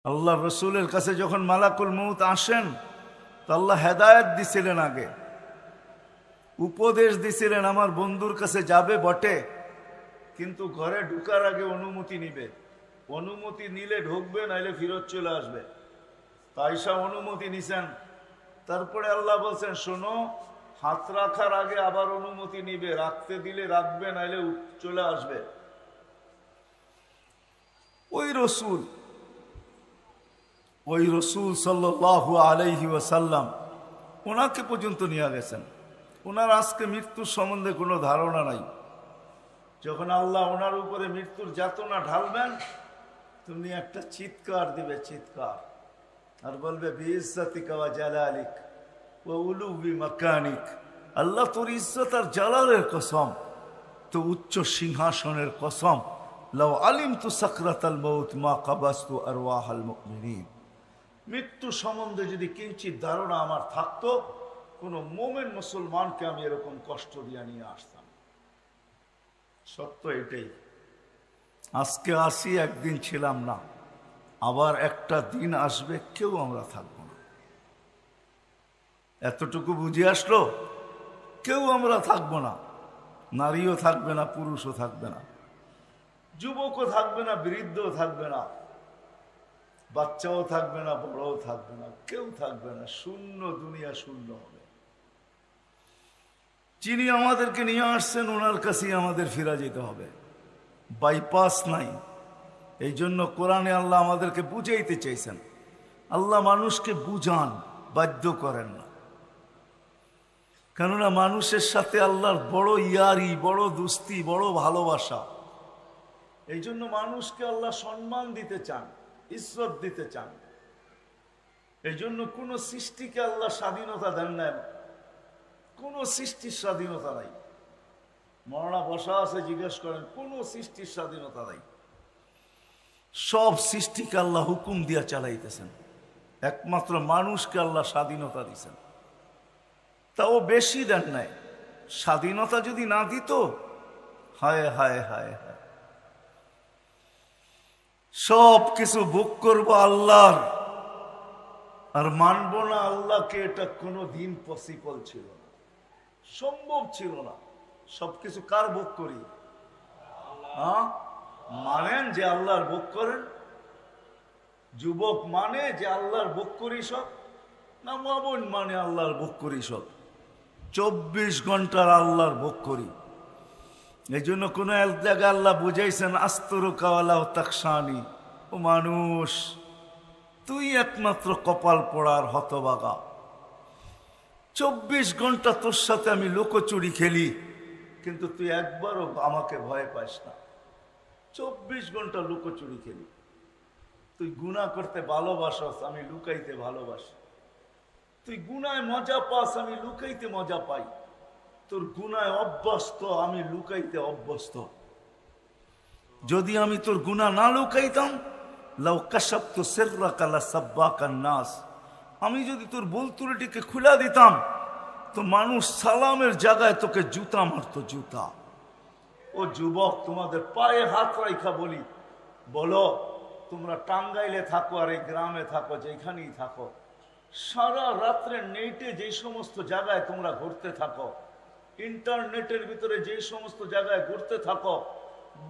আল্লাহ রসুলের কাছে যখন মালাকুল মউত আসেন তো আল্লাহ হেদায়েত দিছিলেন, আগে উপদেশ দিছিলেন আমার বন্ধুর কাছে যাবে বটে, কিন্তু ঘরে ঢুকার আগে অনুমতি নিবে, অনুমতি নিলে ঢুকবে, নাইলে ফিরত চলে আসবে। তাইসা অনুমতি নিছেন। তারপরে আল্লাহ বলছেন শোনো, হাত রাখার আগে আবার অনুমতি নিবে, রাখতে দিলে রাখবে, নাইলে চলে আসবে। ওই রসুল সাল্লাল্লাহু আলাইহি ওয়াসাল্লাম ওনাকে পর্যন্ত নিয়ে গেছেন। ওনার আজকে মৃত্যুর সম্বন্ধে কোনো ধারণা নাই। যখন আল্লাহ ওনার উপরে মৃত্যুর যাতনা ঢালবেন, তুমি একটা চিৎকার দিবে, চিৎকার, আর বলবে বিইজ্জাতিকা ওয়া জালালিক ওয়া উলুবি মাকানিক, আল্লাহ তোর ইজ্জত আর জালালের কসম, তো উচ্চ সিংহাসনের কসম, লাউ আলিমতু সাকরাতাল মউত মা কাবাস্তু আরওয়াহাল মুমিনিন। মৃত্যু সম্বন্ধে যদি কিঞ্চিত ধারণা আমার থাকতো, কোন মোমেন মুসলমানকে আমি এরকম কষ্ট দিয়ে নিয়ে আসতাম। সত্য এটাই। আজকে আসি, একদিন ছিলাম না, আবার একটা দিন আসবে কেউ আমরা থাকবো না। এতটুকু বুঝে আসলো, কেউ আমরা থাকবো না। নারীও থাকবে না, পুরুষও থাকবে না, যুবকও থাকবে না, বৃদ্ধও থাকবে না, বাচ্চাও থাকবে না, বড়ও থাকবে না, কেউ থাকবে না। শূন্য, দুনিয়া শূন্য হবে। যিনি আমাদেরকে নিয়ে আসছেন ওনার কাছেই আমাদের ফিরে যেতে হবে, বাইপাস নাই। এই জন্য কোরআনে আল্লাহ আমাদেরকে বুঝাইতে চাইছেন। আল্লাহ মানুষকে বুঝান, বাধ্য করেন না। কেননা মানুষের সাথে আল্লাহর বড় ইয়ারি, বড় দুস্তি, বড় ভালোবাসা। এই জন্য মানুষকে আল্লাহ সম্মান দিতে চান, ইজ্জত দিতে চান। এই জন্য কোন সৃষ্টিকে আল্লাহ স্বাধীনতা দেন না, কোন সৃষ্টির স্বাধীনতা নাই। মরনা বসা আছে, জিজ্ঞেস করেন, কোন সৃষ্টির স্বাধীনতা নাই। সব সৃষ্টিকে আল্লাহ হুকুম দিয়া চালাইতেছেন, একমাত্র মানুষকে আল্লাহ স্বাধীনতা দিচ্ছেন। তাও বেশি দেন নাই। স্বাধীনতা যদি না দিত, হায় হায় হায় হায়, সব কিছু ভোগ করবো আল্লাহর আর মানব না আল্লাহকে, এটা কোনো দিন পসিবল ছিল না, সম্ভব ছিল না। সবকিছু কার ভোগ করি? মানেন যে আল্লাহর ভোগ করেন? যুবক মানে যে আল্লাহর ভোগ করি সব, না মা বোন মানে আল্লাহর ভোগ করি সব? 24 ঘন্টার আল্লাহর ভোগ করি। এই জন্য কোন এক জায়গায় আল্লাহ বুঝাইছেন, আস্তরুকাওয়ালা তাকসানি, ও মানুষ তুই একমাত্র কপাল পোড়ার হতবাগা। 24 ঘন্টা তোর সাথে আমি লুকোচুরি খেলি, কিন্তু তুই একবারও আমাকে ভয় পাস না। 24 ঘন্টা লুকোচুরি খেলি। তুই গুনাহ করতে ভালোবাসস, আমি লুকাইতে ভালোবাসি। তুই গুনায় মজা পাস, আমি লুকাইতে মজা পাই। তোর গুনায় অভ্যস্ত, আমি লুকাইতে অভ্যস্ত। যদি আমি তোর গুনাহ না লুকাইতাম, লাউ কাশাফতু সিররাকা লাসাব্বাকান নাস, আমি যদি তোর ভুল ত্রুটিকে খুলে দিতাম তো মানুষ সালামের জায়গায় তোকে জুতা মারতো, জুতা। ও যুবক, তোমাদের পায়ে হাত রাখা বলি, বলো তোমরা টাঙ্গাইলে থাকো আর এই গ্রামে থাকো, যেখানেই থাকো, সারা রাত্রে নেটে যে সমস্ত জায়গায় তোমরা ঘুরতে থাকো, ইন্টারনেটের ভিতরে যে সমস্ত জায়গায় ঘুরতে থাকো,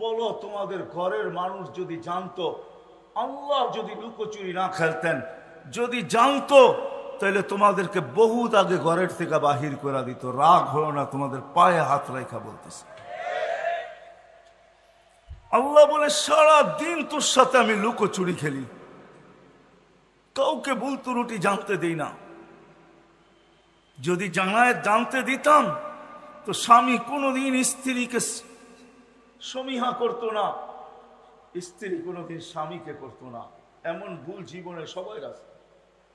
বলো তোমাদের ঘরের মানুষ যদি জানতো, আল্লাহ যদি লুকোচুরি না খেলতেন, যদি জানতো, তাহলে তোমাদেরকে বহুত আগে ঘরের থেকে বাহির করে দিত। রাগ হলো না, তোমাদের পায়ে হাত রেখা বলতেছে। আল্লাহ বলে সারা দিন তোর সাথে আমি লুকোচুরি খেলি, কাউকে ভুল ত্রুটি জানতে দেই না। যদি জানতে দিতাম তো স্বামী কোনোদিন স্ত্রীকে সমীহা করতো না, স্ত্রী কোনোদিন স্বামীকে করতো না। এমন ভুল জীবনে সবাই আছে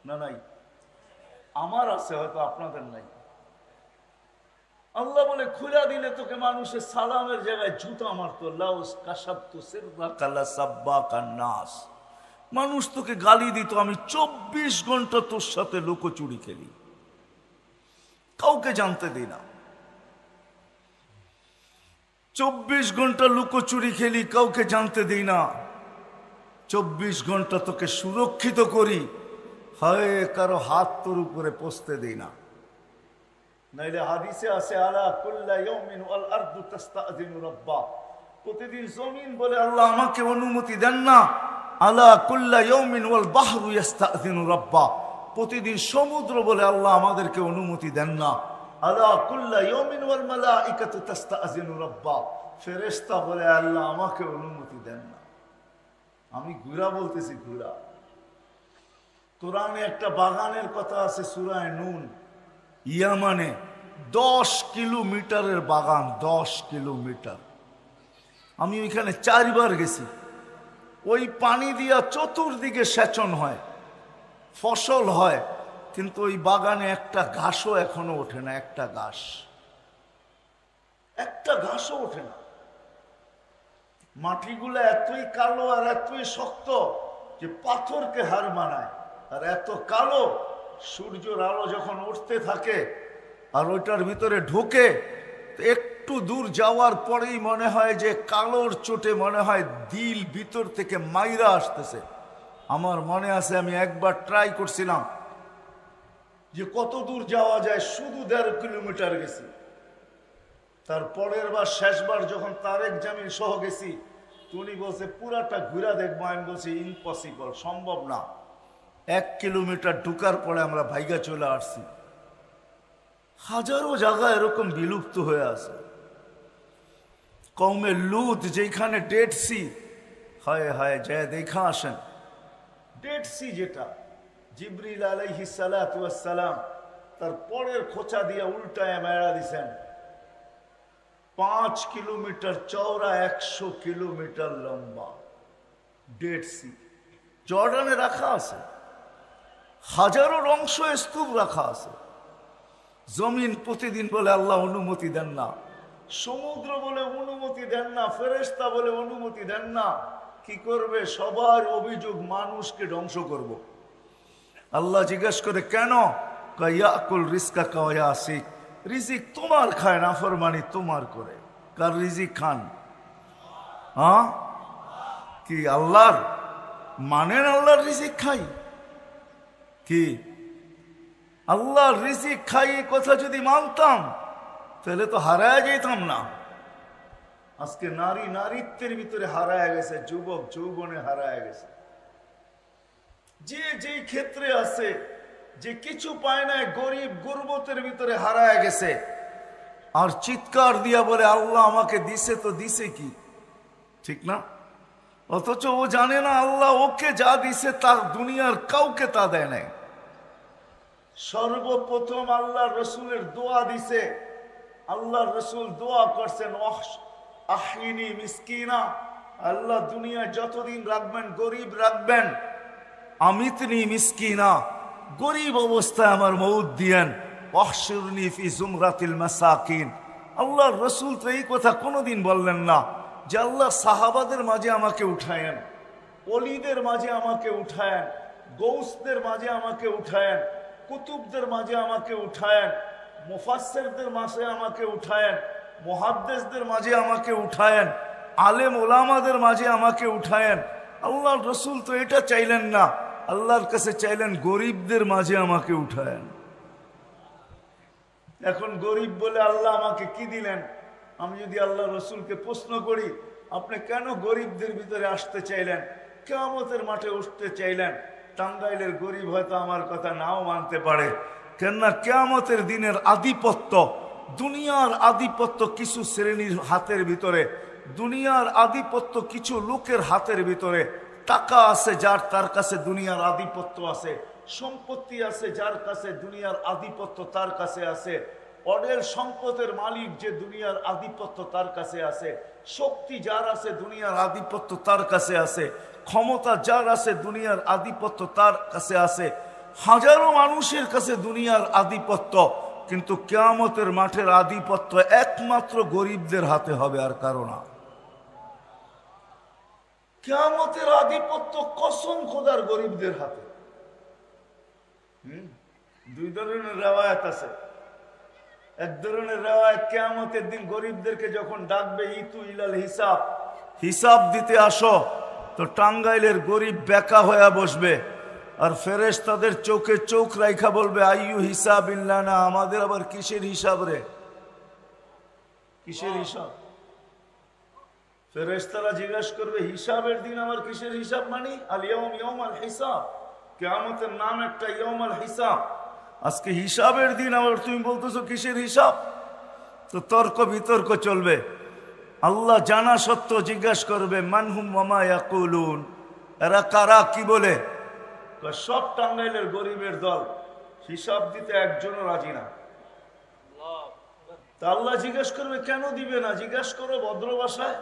না? নাই? আমার আছে, হয়তো আপনাদের নাই। আল্লাহ বলে খুলে দিলে তোকে মানুষের সালামের জায়গায় জুতা মারতো। লাউস কাশাবতু সিররাকা লাসাব্বাকান নাস, মানুষ তোকে গালি দিত। আমি 24 ঘন্টা তোর সাথে লুকোচুরি খেলি, কাউকে জানতে দিই না। 24 ঘন্টা লুকোচুরি খেলি, কাউকে জানতে দিই না। 24 ঘন্টা তোকে সুরক্ষিত করি, হয় কারো হাত তোর উপরে পৌঁছতে দেই না। নাইলে হাদিসে আছে আলা কুল্লা ইয়াউমিন ওয়াল আরদু তাস্তাযিনু রাব্বা, প্রতিদিন জমিন বলে আল্লাহ আমাকে অনুমতি দেন না। আলা কুল্লা ইয়াউমিন ওয়াল বাহরু ইস্তাযিনু রাব্বা, প্রতিদিন সমুদ্র বলে আল্লাহ আমাদেরকে অনুমতি দেন না। আলা কুল্লা ইয়াউমিন ওয়াল মালাইকাতু তাস্তাযিনু রাব্বা, ফেরেশতা বলে আল্লাহ আমাকে অনুমতি দেন না। আমি ঘুরা বলতেছি, ঘুরা। কোরআনে একটা বাগানের কথা আছে সূরা নূন, ইয়ামানে 10 কিলোমিটারের বাগান, 10 কিলোমিটার। আমি ওইখানে 4 বার গেছি। ওই পানি দিয়া চতুর্দিকে সেচন হয়, ফসল হয়, কিন্তু ওই বাগানে একটা ঘাসও এখনো ওঠে না, একটা ঘাসও ওঠে না। মাটিগুলো এতই কালো আর এতই শক্ত যে পাথরকে হার মানায়, আর এত কালো সূর্যের আলো যখন উঠতে থাকে আর ওইটার ভিতরে ঢুকে, একটু দূর যাওয়ার পরেই মনে হয় যে কালোর চোটে মনে হয় দিল ভিতর থেকে মাইরা আসতেছে। আমার মনে আছে আমি একবার ট্রাই করছিলাম যে কত দূর যাওয়া যায়, শুধু 1.5 কিলোমিটার গেছি। তার পরের বার, শেষবার যখন তারেক জামিল সহ গেছি, উনি বলছে পুরাটা ঘুরা দেখবো। আমি বলছি ইম্পসিবল, সম্ভব না। 1 কিলোমিটার ঢুকার পরে আমরা ভাইগা চলে আসছি। হাজারো জায়গা এরকম বিলুপ্ত হয়ে আছে। কওমে লুত যেখানে ডেড সি, হায় হায় যায় দেখা আসেন। ডেড সি যেটা জিবরিল আলাইহিস সালাতু ওয়াস সালাম তার পরের খোঁচা দিয়ে উল্টায় মেরা দিছেন। 5 কিলোমিটার চওড়া, 100 কিলোমিটার লম্বা ডেড সি। জর্ডানে রাখা আছে, হাজারো অংশ স্তূপ রাখা আছে। জমিন প্রতিদিন বলে আল্লাহ অনুমতি দেন না, সমুদ্র বলে অনুমতি দেন না, ফেরেশতা বলে অনুমতি দেন না। কি করবে? সবার অভিযোগ মানুষকে ধ্বংস করব। আল্লাহ জিজ্ঞেস করে কেন? ইয়াকুল রিজকা কায়াসিক, রিজিক তোমার খায়, নাফরমানি তোমার করে। কার রিজিক খান? হ্যাঁ, কি আল্লাহর? মানেন আল্লাহর রিজিক খাই? কি আল্লাহর রিজিক খাই এই কথা যদি মানতাম তাহলে তো হারায় যেতাম না। আজকে নারী নারীত্বের ভিতরে হারায় গেছে, যুবক যৌবনে হারায় গেছে। যে যেই ক্ষেত্রে আছে, যে কিছু পায় না, গরিব গুরবতের ভিতরে হারায় গেছে। আর চিৎকার দিয়া বলে আল্লাহ আমাকে দিছে, তো দিছে কি? ঠিক না? অথচ ও জানে না আল্লাহ ওকে যা দিছে তার দুনিয়ার কাউকে তা দেয় নাই। সর্বপ্রথম আল্লাহ রসুলের দোয়া দিছে। আল্লাহ রসুল দোয়া করছেন আহিনি মিসকিনা, আল্লাহ দুনিয়া যতদিন রাখবেন গরিব রাখবেন। আমিতনি মিসকিনা, গরিব অবস্থায় আমার মউত দিয়েন। ওয়াহশুরনি ফি জুমরাতিল মাসাকিন। আল্লাহ রসুল তো এই কথা কোনোদিন বললেন না যে আল্লাহ সাহাবাদের মাঝে আমাকে উঠায়েন, ওলিদের মাঝে আমাকে উঠায়েন, গৌসদের মাঝে আমাকে উঠায়েন, কুতুবদের মাঝে আমাকে উঠায়েন, মুফাসসিরদের মাঝে আমাকে উঠায়েন, মুহাদ্দিসদের মাঝে আমাকে উঠায়েন, আলেম ওলামাদের মাঝে আমাকে উঠায়েন। আল্লাহর রসুল তো এটা চাইলেন না, আল্লাহর কাছে চাইলেন গরিবদের মাঝে আমাকে উঠায়েন। এখন গরিব বলে আল্লাহ আমাকে কি দিলেন? আমি যদি আল্লাহ রসুলকে প্রশ্ন করি, আপনি কেন গরিবদের ভিতরে আসতে চাইলেন, কিয়ামতের মাঠে উঠতে চাইলেন? টাঙ্গাইলের গরিব হয়তো আমার কথা নাও মানতে পারে, কেননা কিয়ামতের দিনের আধিপত্য, দুনিয়ার আধিপত্য কিছু শ্রেণীর হাতের ভিতরে, দুনিয়ার আধিপত্য কিছু লোকের হাতের ভিতরে। টাকা আছে যার, তার কাছে দুনিয়ার আধিপত্য আছে। সম্পত্তি আছে যার কাছে, দুনিয়ার আধিপত্য তার কাছে আছে। অডেল সম্পদের মালিক যে, দুনিয়ার আধিপত্য তার কাছে আছে। শক্তি যার আছে, দুনিয়ার আধিপত্য তার কাছে আছে। ক্ষমতা যার আছে, দুনিয়ার আধিপত্য তার কাছে আছে। হাজারো মানুষের কাছে দুনিয়ার আধিপত্য, কিন্তু কিয়ামতের মাঠের আধিপত্য একমাত্র গরিবদের হাতে হবে, আর কারো না। কিয়ামতের আধিপত্য কসম খোদার গরিবদের হাতে। দুই ধরনের রেওয়ায়াত আছে। এক ধরনের রেওয়ায়াত, কিয়ামতের দিন গরিবদেরকে যখন ডাকবে, ইতু ইলাল হিসাব, হিসাব দিতে আসো। তো টাঙ্গাইলের গরিব বেকা হয়ে বসবে, আর ফেরেশতাদের চোখে চোখ রাইখা বলবে আইয়ু হিসাব ইল্লানা, আমাদের আবার কিসের হিসাব রে, কিসের হিসাব? ফেরেশতারা জিজ্ঞাসা করবে হিসাবের দিন আমার কিসের হিসাব? মানি আল ইয়াউম ইয়াউমাল হিসাব, কিয়ামতের নাম একটা ইয়াউমাল হিসাব। আজকে হিসাবের দিন আবার তুমি বলতেছো কিসের হিসাব? তো তর্ক বিতর্ক চলবে। আল্লাহ জানা সত্ত্বেও জিজ্ঞাসা করবে মানহুম ওয়া মা ইয়াকুলুন, এরা কারা, কি বলে? সব টাঙ্গাইলের গরিবের দল, হিসাব দিতে একজনও রাজি না। তা আল্লাহ জিজ্ঞেস করবে কেন দিবে না? জিজ্ঞেস করো ভদ্র ভাষায়।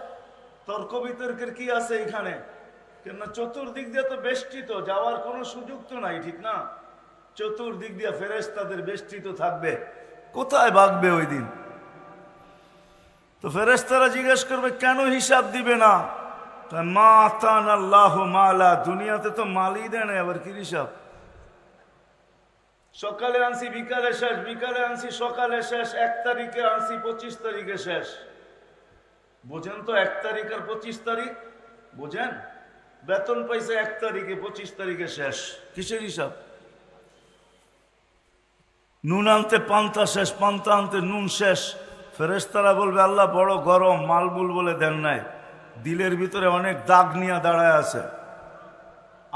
তর্ক বিতর্কের কি আছে এখানে? কেননা চতুর্দিক দিয়ে তো বেষ্টিত, যাওয়ার কোনো সুযোগ তো নাই, ঠিক না? চতুর্দিক দিয়ে ফেরেশতাদের বেষ্টিত থাকবে, কোথায় ভাগবে ওই দিন? তো ফেরেশতারা জিজ্ঞেস করবে কেন হিসাব দিবে না? মা আতান আল্লাহু মালা, দুনিয়াতে তো মালই দেয় না, আবার কি হিসাব? সকালে আনছি বিকালে শেষ, বিকালে আনছি সকালে শেষ, 1 তারিখে আনছি 25 তারিখে শেষ। বোঝেন তো 1 তারিখ আর 25 তারিখ বোঝেন? বেতন পাইছে 1 তারিখে, 25 তারিখে শেষ, কিসের হিসাব? নুন আনতে পান্তা শেষ, পান্তা আনতে নুন শেষ। ফেরেশতারা বলবে আল্লাহ বড় গরম, মালবুল বলে দেন নাই, দিলের ভিতরে অনেক দাগ নিয়ে দাঁড়ায় আছে।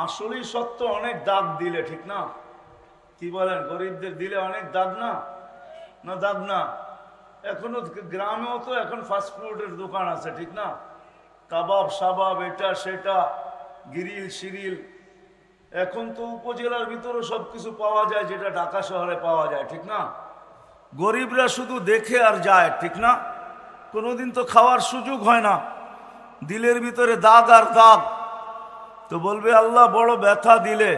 আসলেই সত্য, অনেক দাগ দিলে, ঠিক না? কি বলেন, গরিবদের দিলে অনেক দাগ না? না দাগ না? এখনো গ্রামেও তো এখন ফাস্টফুডের দোকান আছে, ঠিক না? কাবাব সাবাব, এটা সেটা, গিরিল সিরিল, এখন তো উপজেলার ভিতরে সবকিছু পাওয়া যায় যেটা ঢাকা শহরে পাওয়া যায়, ঠিক না? গরিবরা শুধু দেখে আর যায়, ঠিক না? কোনোদিন তো খাওয়ার সুযোগ হয় না, দিলের ভিতরে দাগ আর দাগ। তো বলবে আল্লাহ বড় ব্যথা দিলে,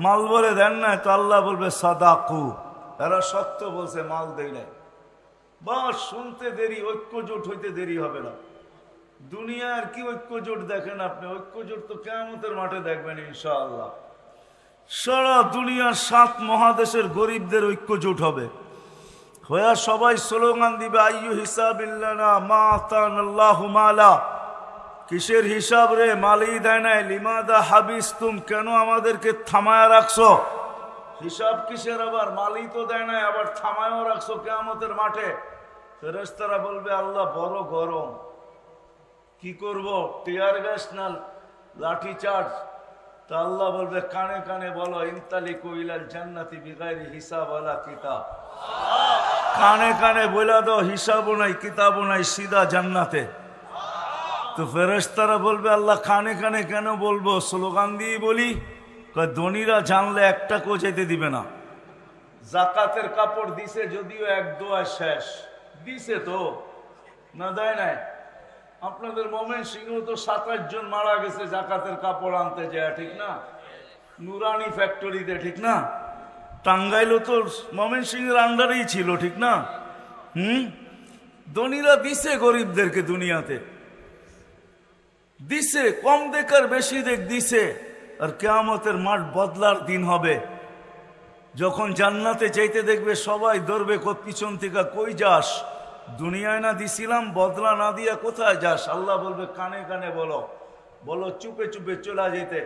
মাল বলে দেন না। তো আল্লাহ বলবে সাদাকু, এরা সত্য বলছে, মাল দেয় নাই। বাস শুনতে দেরি, ঐক্য জোট হইতে দেরি হবে না। দুনিয়ার কি ঐক্য জোট দেখেন আপনি? ঐক্য জোট তো কিয়ামতের মাঠে দেখবেন ইনশাআল্লাহ। সারা দুনিয়ার 7 মহাদেশের গরিবদের ঐক্য জোট হবে, হয়ে সবাই স্লোগান দিবে আইয়ু হিসাবিল্লানা মা আতান আল্লাহু মালা, কিসের হিসাব রে, মালই দেয় নাই। লিমাদা হাবিস্তুম, কেন আমাদেরকে থামায়া রাখছো? হিসাব কিসের আবার? মালই তো দেয় নাই, আবার থামায়ও রাখছো কিয়ামতের মাঠে। ফেরেশতারা বলবে আল্লাহ বড় গরম, কি করব, টিয়ার গ্যাস না লাঠি চার্জ? তা আল্লাহ বলবে কানে কানে বলো ইনতালিকু ইলাল জান্নাতি বিগাইরি হিসাব ওয়ালা কিতাব, কানে কানে বলে দাও হিসাবও নাই কিতাবও নাই, সিধা জান্নাতে। তো ফেরেশতারা বলবে আল্লাহ কানে কানে কেন বলবো? স্লোগান দিয়ে বলি, ধনীরা জানলে একটা কেউ যেতে দিবে না। জাকাতের কাপড় দিছে যদিও এক দোয়া শেষ, দিছে তো না দেয় নাই? আপনাদের ময়মনসিংহ তো 27 জন মারা গেছে জাকাতের কাপড় আনতে যায়, ঠিক না? নুরানি ফ্যাক্টরিতে, ঠিক না? টাঙ্গাইলও তো ময়মনসিংহের আন্ডারেই ছিল, ঠিক না? ধনীরা দিছে গরিবদেরকে, দুনিয়াতে দিছে, কম দেখ আর বেশি দেখ দিছে। আর কিয়ামতের মাঠ বদলার দিন হবে, যখন জান্নাতে চাইতে দেখবে সবাই ধরবে পিছন থেকে, কই যাস? দুনিয়ায় না দিছিলাম, বদলা না দিয়া কোথায় যাস? আল্লাহ বলবে কানে কানে বলো, বলো চুপে চুপে চলে যেতে।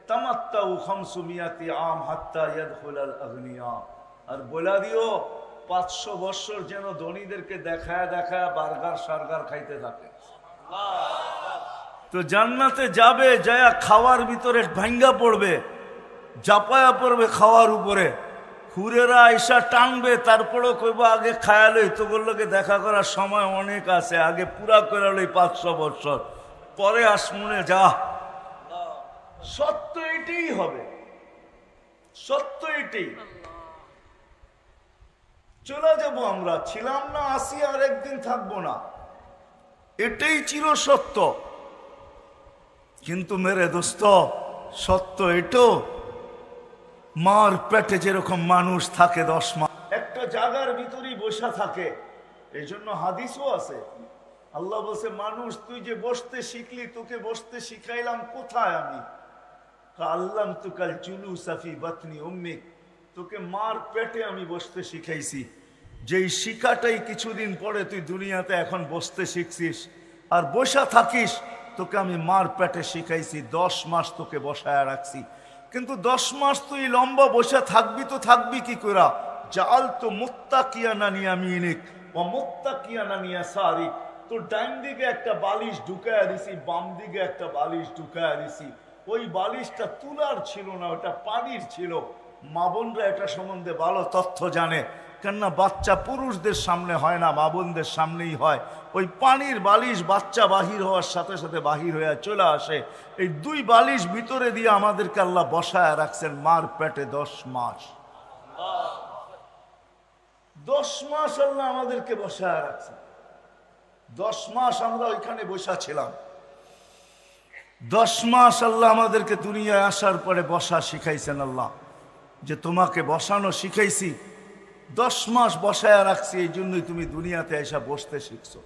তামাত্তাউ খামসুমিয়াতি আম হাত্তা ইয়াদখুলাল আগনিয়া, আর বলা দিও 500 বছর যেন ধনীদেরকে দেখায় দেখায় বার্গার সার্গার খাইতে থাকে। তো জান্নাতে যাবে, যায়া খাওয়ার ভিতরে ভাঙ্গা পড়বে, জাপায়া পড়বে খাওয়ার উপরে, হুরেরা আইসা টানবে, তারপরেও কইব আগে খায়ালই তো করলোকে দেখা করার সময় অনেক আছে, আগে পুরা করে লই 500 বছর পরে আসমুনে যা। সত্য এটাই হবে, সত্য এটাই। চলে যাব আমরা, ছিলাম না, আসি, আর একদিন থাকবো না, এটাই চির সত্য। কিন্তু মেরে দোস্ত, সত্য এটো, মার পেটে যেরকম মানুষ থাকে 10 মাস একটা জায়গার ভিতরেই বসা থাকে, এই জন্য হাদিসও আছে। আল্লাহ বলছে মানুষ তুই যে বসতে শিখলি, তোকে বসতে শিখাইলাম কোথায় আমি? আল্লাম তুকাল চুলু সাফি বাতনি উম্মিক, তোকে মার পেটে আমি বসতে শিখাইছি। যেই শিখাটাই কিছুদিন পরে তুই দুনিয়াতে এখন বসতে শিখছিস আর বসা থাকিস, তোকে আমি মার পেটে শিখাইছি, 10 মাস তোকে বসায় রাখছি, কিন্তু 10 মাস তুই লম্বা বসে থাকবি তো থাকবি কি করা? জাল তো মুত্তাকিয়ানা ইয়ামিনিক ওয়া মুত্তাকিয়ানা ইয়াসারিক, তোর ডাইন দিকে একটা বালিশ ঢুকায়া দিছি, বাম দিকে একটা বালিশ ঢুকায়া দিছি। ওই বালিশটা তুলার ছিল না, ওটা পানির ছিল। মা বোনরা এটা সম্বন্ধে ভালো তথ্য জানে, কেননা বাচ্চা পুরুষদের সামনে হয় না, মা বোনদের সামনেই হয়। ওই পানির বালিশ বাচ্চা বাহির হওয়ার সাথে সাথে বাহির হয়ে চলে আসে। এই 2 বালিশ ভিতরে দিয়ে আমাদেরকে আল্লাহ বসায় রাখছেন মার পেটে 10 মাস। 10 মাস আল্লাহ আমাদেরকে বসায় রাখছেন। 10 মাস আমরা ওইখানে বসা ছিলাম। 10 মাস আল্লাহ আমাদেরকে দুনিয়ায় আসার পরে বসা শিখাইছেন। আল্লাহ যে তোমাকে বসানো শিখাইছি, 10 মাস বসায় রাখছি, এই জন্যই তুমি দুনিয়াতে এসে বসতে শিখছো।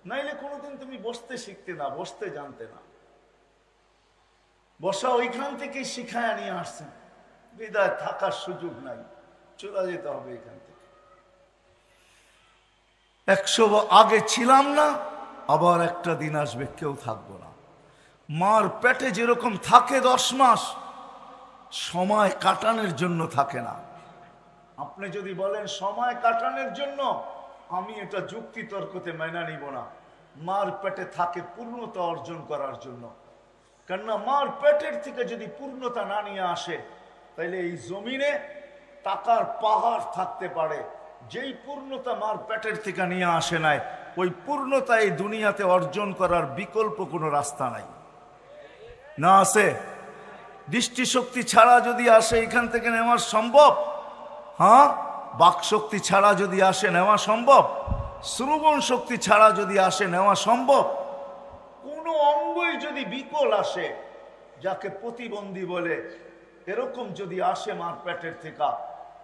নাইলে কোনোদিন তুমি বসতে শিখতে না, বসতে জানতে না। বসা ওইখান থেকেই শিখায় নিয়ে আসছেন, বিদায় থাকার সুযোগ নাই, চলে যেতে হবে এখান থেকে। 100 আগে ছিলাম না, আবার একটা দিন আসবে কেউ থাকবো না। মার পেটে যেরকম থাকে 10 মাস, সময় কাটানোর জন্য থাকে না। আপনি যদি বলেন সময় কাটানোর জন্য, আমি এটা যুক্তি তর্কতে মেনে নিব না। মার পেটে থাকে পূর্ণতা অর্জন করার জন্য। কেননা মার পেটের থেকে যদি পূর্ণতা না নিয়ে আসে, তাহলে এই জমিনে টাকার পাহাড় থাকতে পারে। যেই পূর্ণতা মার পেটের থেকে নিয়ে আসে নাই, ওই পূর্ণতা এই দুনিয়াতে অর্জন করার বিকল্প কোনো রাস্তা নাই। না আছে? দৃষ্টিশক্তি ছাড়া যদি আসে এখান থেকে নেওয়া সম্ভব? হ্যাঁ। বাক শক্তি ছাড়া যদি আসে নেওয়া সম্ভব? শ্রবণ শক্তি ছাড়া যদি আসে নেওয়া সম্ভব? কোন অঙ্গই যদি বিকল আসে, যাকে প্রতিবন্ধী বলে, এরকম যদি আসে মার পেটের থেকে,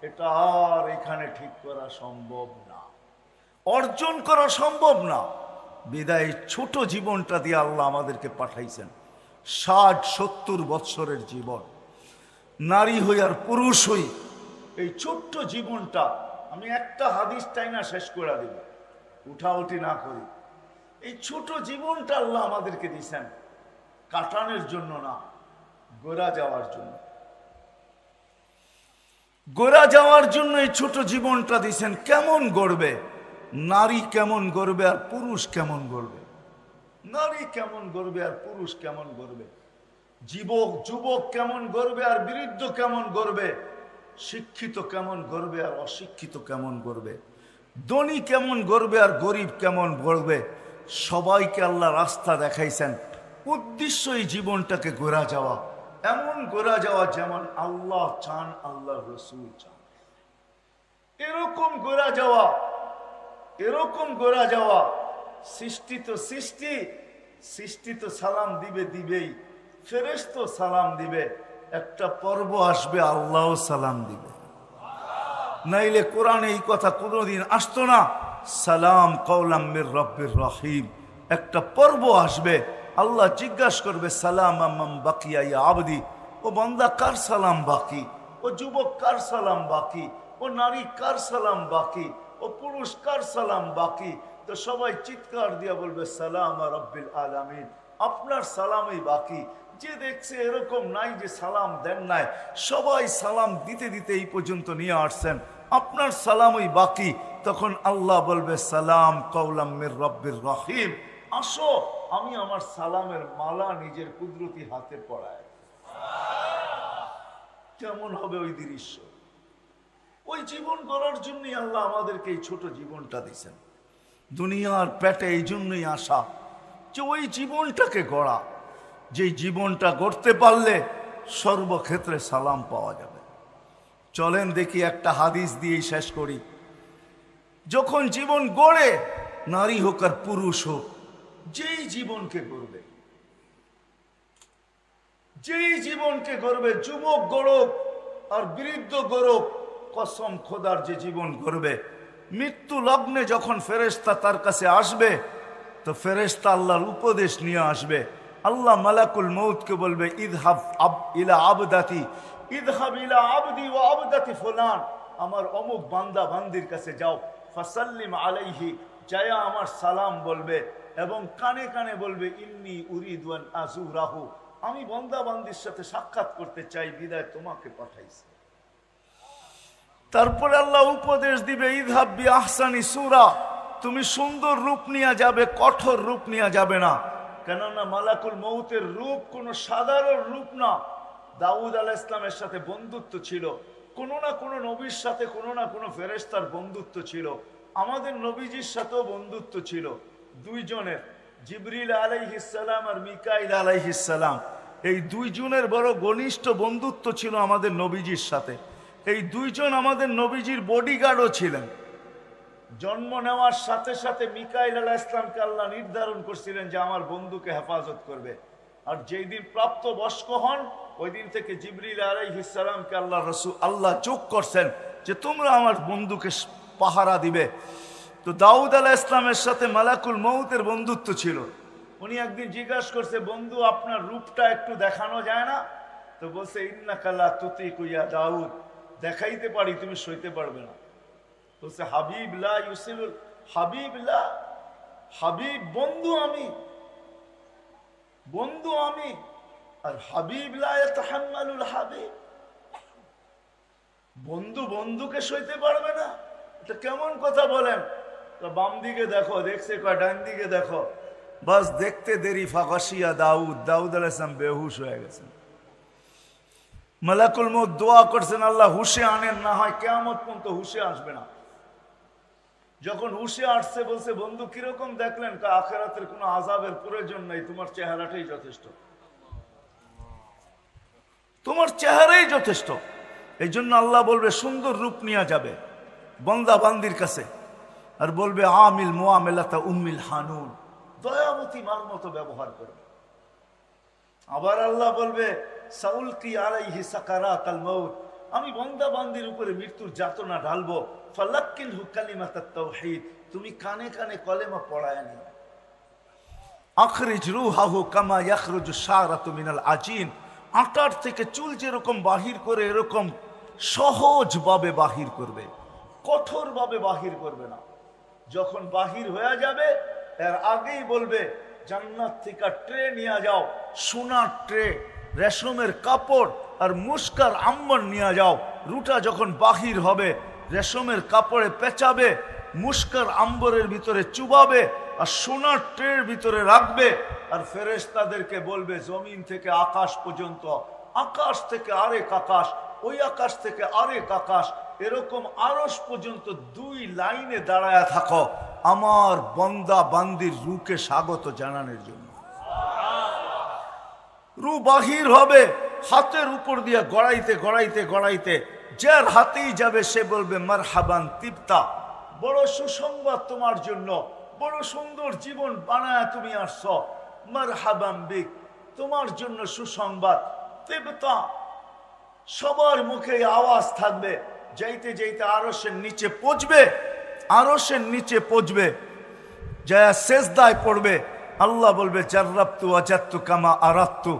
এটা আর এখানে ঠিক করা সম্ভব না, অর্জন করা সম্ভব না। বিদায় ছোট জীবনটা দিয়ে আল্লাহ আমাদেরকে পাঠাইছেন। 60-70 বৎসরের জীবন, নারী হই আর পুরুষ হই, এই ছোট্ট জীবনটা, আমি একটা হাদিস টাইনা শেষ করে দিব, উঠাউঠি না করি। এই ছোট জীবনটা আল্লাহ আমাদেরকে দিয়েছেন কাটানোর জন্য না, গোরা যাওয়ার জন্য। গোরা যাওয়ার জন্য এই ছোট জীবনটা দিয়েছেন। কেমন গড়বে? নারী কেমন গড়বে আর পুরুষ কেমন গড়বে? নারী কেমন গড়বে আর পুরুষ কেমন গড়বে? যুবক কেমন গড়বে আর বৃদ্ধ কেমন গড়বে? শিক্ষিত কেমন গড়বে আর অশিক্ষিত কেমন গড়বে? ধনী কেমন গড়বে আর গরিব কেমন গড়বে? সবাইকে আল্লাহ রাস্তা দেখাইছেন। উদ্দেশ্য এই জীবনটাকে গোরা যাওয়া, এমন গোরা যাওয়া যেমন আল্লাহ চান, আল্লাহ রসুল চান। এরকম গোরা যাওয়া, এরকম গোরা যাওয়া। সৃষ্টি তো সালাম দিবেই, ফেরেশতা সালাম দিবে। একটা পর্ব আসবে আল্লাহ সালাম দিবে, নাইলে কোরআনে এই কথা কোনোদিন আসতো না। সালাম কওলাম মির রব্বির রহিম। একটা পর্ব আসবে, আল্লাহ জিজ্ঞাসা করবে সালাম আম্মাম বাকিয়া ইয়া আবদি, ও বান্দা কার সালাম বাকি? ও যুবক কার সালাম বাকি? ও নারী কার সালাম বাকি? ও পুরুষ কার সালাম বাকি? তো সবাই চিৎকার দিয়া বলবে সালাম রাব্বিল আলামিন, আপনার সালামই বাকি। যে দেখছে এরকম নাই যে সালাম দেন নাই, সবাই সালাম দিতে দিতে এই পর্যন্ত নিয়ে আসছেন, আপনার সালামই বাকি। তখন আল্লাহ বলবে সালাম কওলাম মির রব্বির রহিম, আসো আমি আমার সালামের মালা নিজের কুদরতি হাতে পড়াই। কেমন হবে ওই দৃশ্য? ওই জীবন গড়ার জন্যই আল্লাহ আমাদেরকে এই ছোট জীবনটা দিয়েছেন। দুনিয়ার পেটে এই জন্যই আসা যে ওই জীবনটাকে গড়া, যে জীবনটা গড়তে পারলে সর্বক্ষেত্রে সালাম পাওয়া যাবে। চলেন দেখি একটা হাদিস দিয়েই শেষ করি। যখন জীবন গড়ে, নারী হোক আর পুরুষ হোক, যেই জীবনকে গড়বে, যেই জীবনকে গড়বে, যুবক গড়ক আর বৃদ্ধ গড়ক, কসম খোদার যে জীবন গড়বে, মৃত্যু লগ্নে যখন ফেরেশতা তার কাছে আসবে, তো ফেরেশতা আল্লাহর উপদেশ নিয়ে আসবে। আল্লাহ মালাকুল মউতকে বলবে ইযহাব ইলা আবদাতি, ইযহাব ইলা আবদি ওয়া আবদাতি ফুলান, আমার অমুক বান্দা বান্দির কাছে যাও, ফাসাল্লিম আলাইহি, যায়া আমার সালাম বলবে। এবং কানে কানে বলবে ইন্নী উরিদু আন আযুরাহু, আমি বান্দা বান্দির সাথে সাক্ষাৎ করতে চাই, বিদায় তোমাকে পাঠাইছে। তারপরে আল্লাহ উপদেশ দিবে ইযহাব বিআহসানি সূরা, তুমি সুন্দর রূপ নিয়ে যাবে, কঠোর রূপ নিয়ে যাবে না। কেননা মালাকুল মউতের রূপ কোনো সাধারণ রূপ না। দাউদ আলাইহিস সালামের সাথে বন্ধুত্ব ছিল, কোনো না কোনো নবীর সাথে কোনো না কোনো ফেরেশতার বন্ধুত্ব ছিল, আমাদের নবীজির সাথেও বন্ধুত্ব ছিল দুইজনের, জিবরিল আলাইহিস সালাম আর মিকাইল আলাইহিস সালাম। এই দুইজনের বড় ঘনিষ্ঠ বন্ধুত্ব ছিল আমাদের নবীজির সাথে। এই দুইজন আমাদের নবীজির বডিগার্ডও ছিলেন। জন্ম নেওয়ার সাথে সাথে মিকাইল আলাইহিস সালামকে আল্লাহ নির্ধারণ করছিলেন যে আমার বন্ধুকে হেফাজত করবে। আর যেই দিন প্রাপ্ত বয়স্ক হন ওই দিন থেকে জিবরিল আলাইহিস সালামকে আল্লাহ যোগ করছেন যে তোমরা আমার বন্ধুকে পাহারা দিবে। তো দাউদ আলাইহিস সালামের সাথে মালাকুল মউতের বন্ধুত্ব ছিল। উনি একদিন জিজ্ঞাসা করছে, বন্ধু আপনার রূপটা একটু দেখানো যায় না? তো বলছে ইন্নাকা লা তুতিকু ইয়া দাউদ, দেখাইতে পারি, তুমি সইতে পারবে না। বলছে হাবিব লা ইউসিলুল হাবিব লা, হাবিব বন্ধু আমি, বন্ধু আমি, আর হাবিব লা ইয়াতাহাম্মালুল হাবিব, বন্ধু বন্ধুকে সইতে পারবে না, এটা কেমন কথা বলেন? বাম দিকে দেখো, দেখছে কয় ডান দিকে দেখো, বাস দেখতে দেরি ফাগাশিয়া দাউদ, দাউদ আলাইহিস সালাম বেহুশ হয়ে গেছেন। মালাকুল মউত দোয়া করছেন আল্লাহ হুশে আনেন, না হয় কিয়ামত পর্যন্ত হুশে আসবে না। যখন হুশে আসছে বলছে বন্ধু কিরকম দেখলেন? আখিরাতের কোনো আযাবের প্রয়োজন নাই, তোমার চেহারাটাই যথেষ্ট, তোমার চেহারাই যথেষ্ট। এই জন্য আল্লাহ বলবে সুন্দর রূপ নিয়ে যাবে বান্দা বান্দির কাছে, আর বলবে আমিল মুআমিলাতা উম্মিল হানুন, দয়ামতী মার মতো ব্যবহার করবে। আবার আল্লাহ বলবে সাউলকি আলাইহি সাকারাতাল মাউত, আমি বান্দা বান্দির উপরে মৃত্যুর যাতনা ঢালবো। ফালাক্কিনহু কালিমাতাত তাওহীদ, তুমি কানে কানে কলেমা পড়ায় নিও। আখরিজ রূহাহু কামা ইয়াখরুজু শারাতু মিনাল আজিন, আটার থেকে চুল যেরকম বাহির করে এরকম সহজভাবে বাহির করবে, কঠোরভাবে বাহির করবে না। যখন বাহির হয়ে যাবে এর আগেই বলবে জান্নাত থেকে ট্রে নিয়ে যাও, সোনার ট্রে, রেশমের কাপড় আর মুস্কার আম্বর নিয়ে যাও। রুটা যখন বাহির হবে রেশমের কাপড়ে পেঁচাবে, মুস্কার আম্বরের ভিতরে চুবাবে আর সোনার ট্রের ভিতরে রাখবে। আর ফেরেশতাদেরকে বলবে জমিন থেকে আকাশ পর্যন্ত, আকাশ থেকে আরেক আকাশ, ওই আকাশ থেকে আরেক আকাশ, এরকম আরশ পর্যন্ত দুই লাইনে দাঁড়ায় থাকো আমার বান্দা বান্দির রূকে স্বাগত জানানোর জন্য। রু বাহির হবে হাতের উপর দিয়ে গড়াইতে গড়াইতে গড়াইতে, যার হাতেই যাবে সে বলবে মারহাবান তিবতা, বড় সুসংবাদ তোমার জন্য, বড় সুন্দর জীবন বানায় তুমি আসছো, মারহাবান বিক, তোমার জন্য সুসংবাদ। তিবতা, সবার মুখে আওয়াজ থাকবে। যাইতে যাইতে আরশের নিচে পৌঁছবে, আরশের নিচে পৌঁছবে, যা সেজদায় পড়বে। আল্লাহ বলবে জাররাবতু ওয়াজাদতু কামা আরাদতু,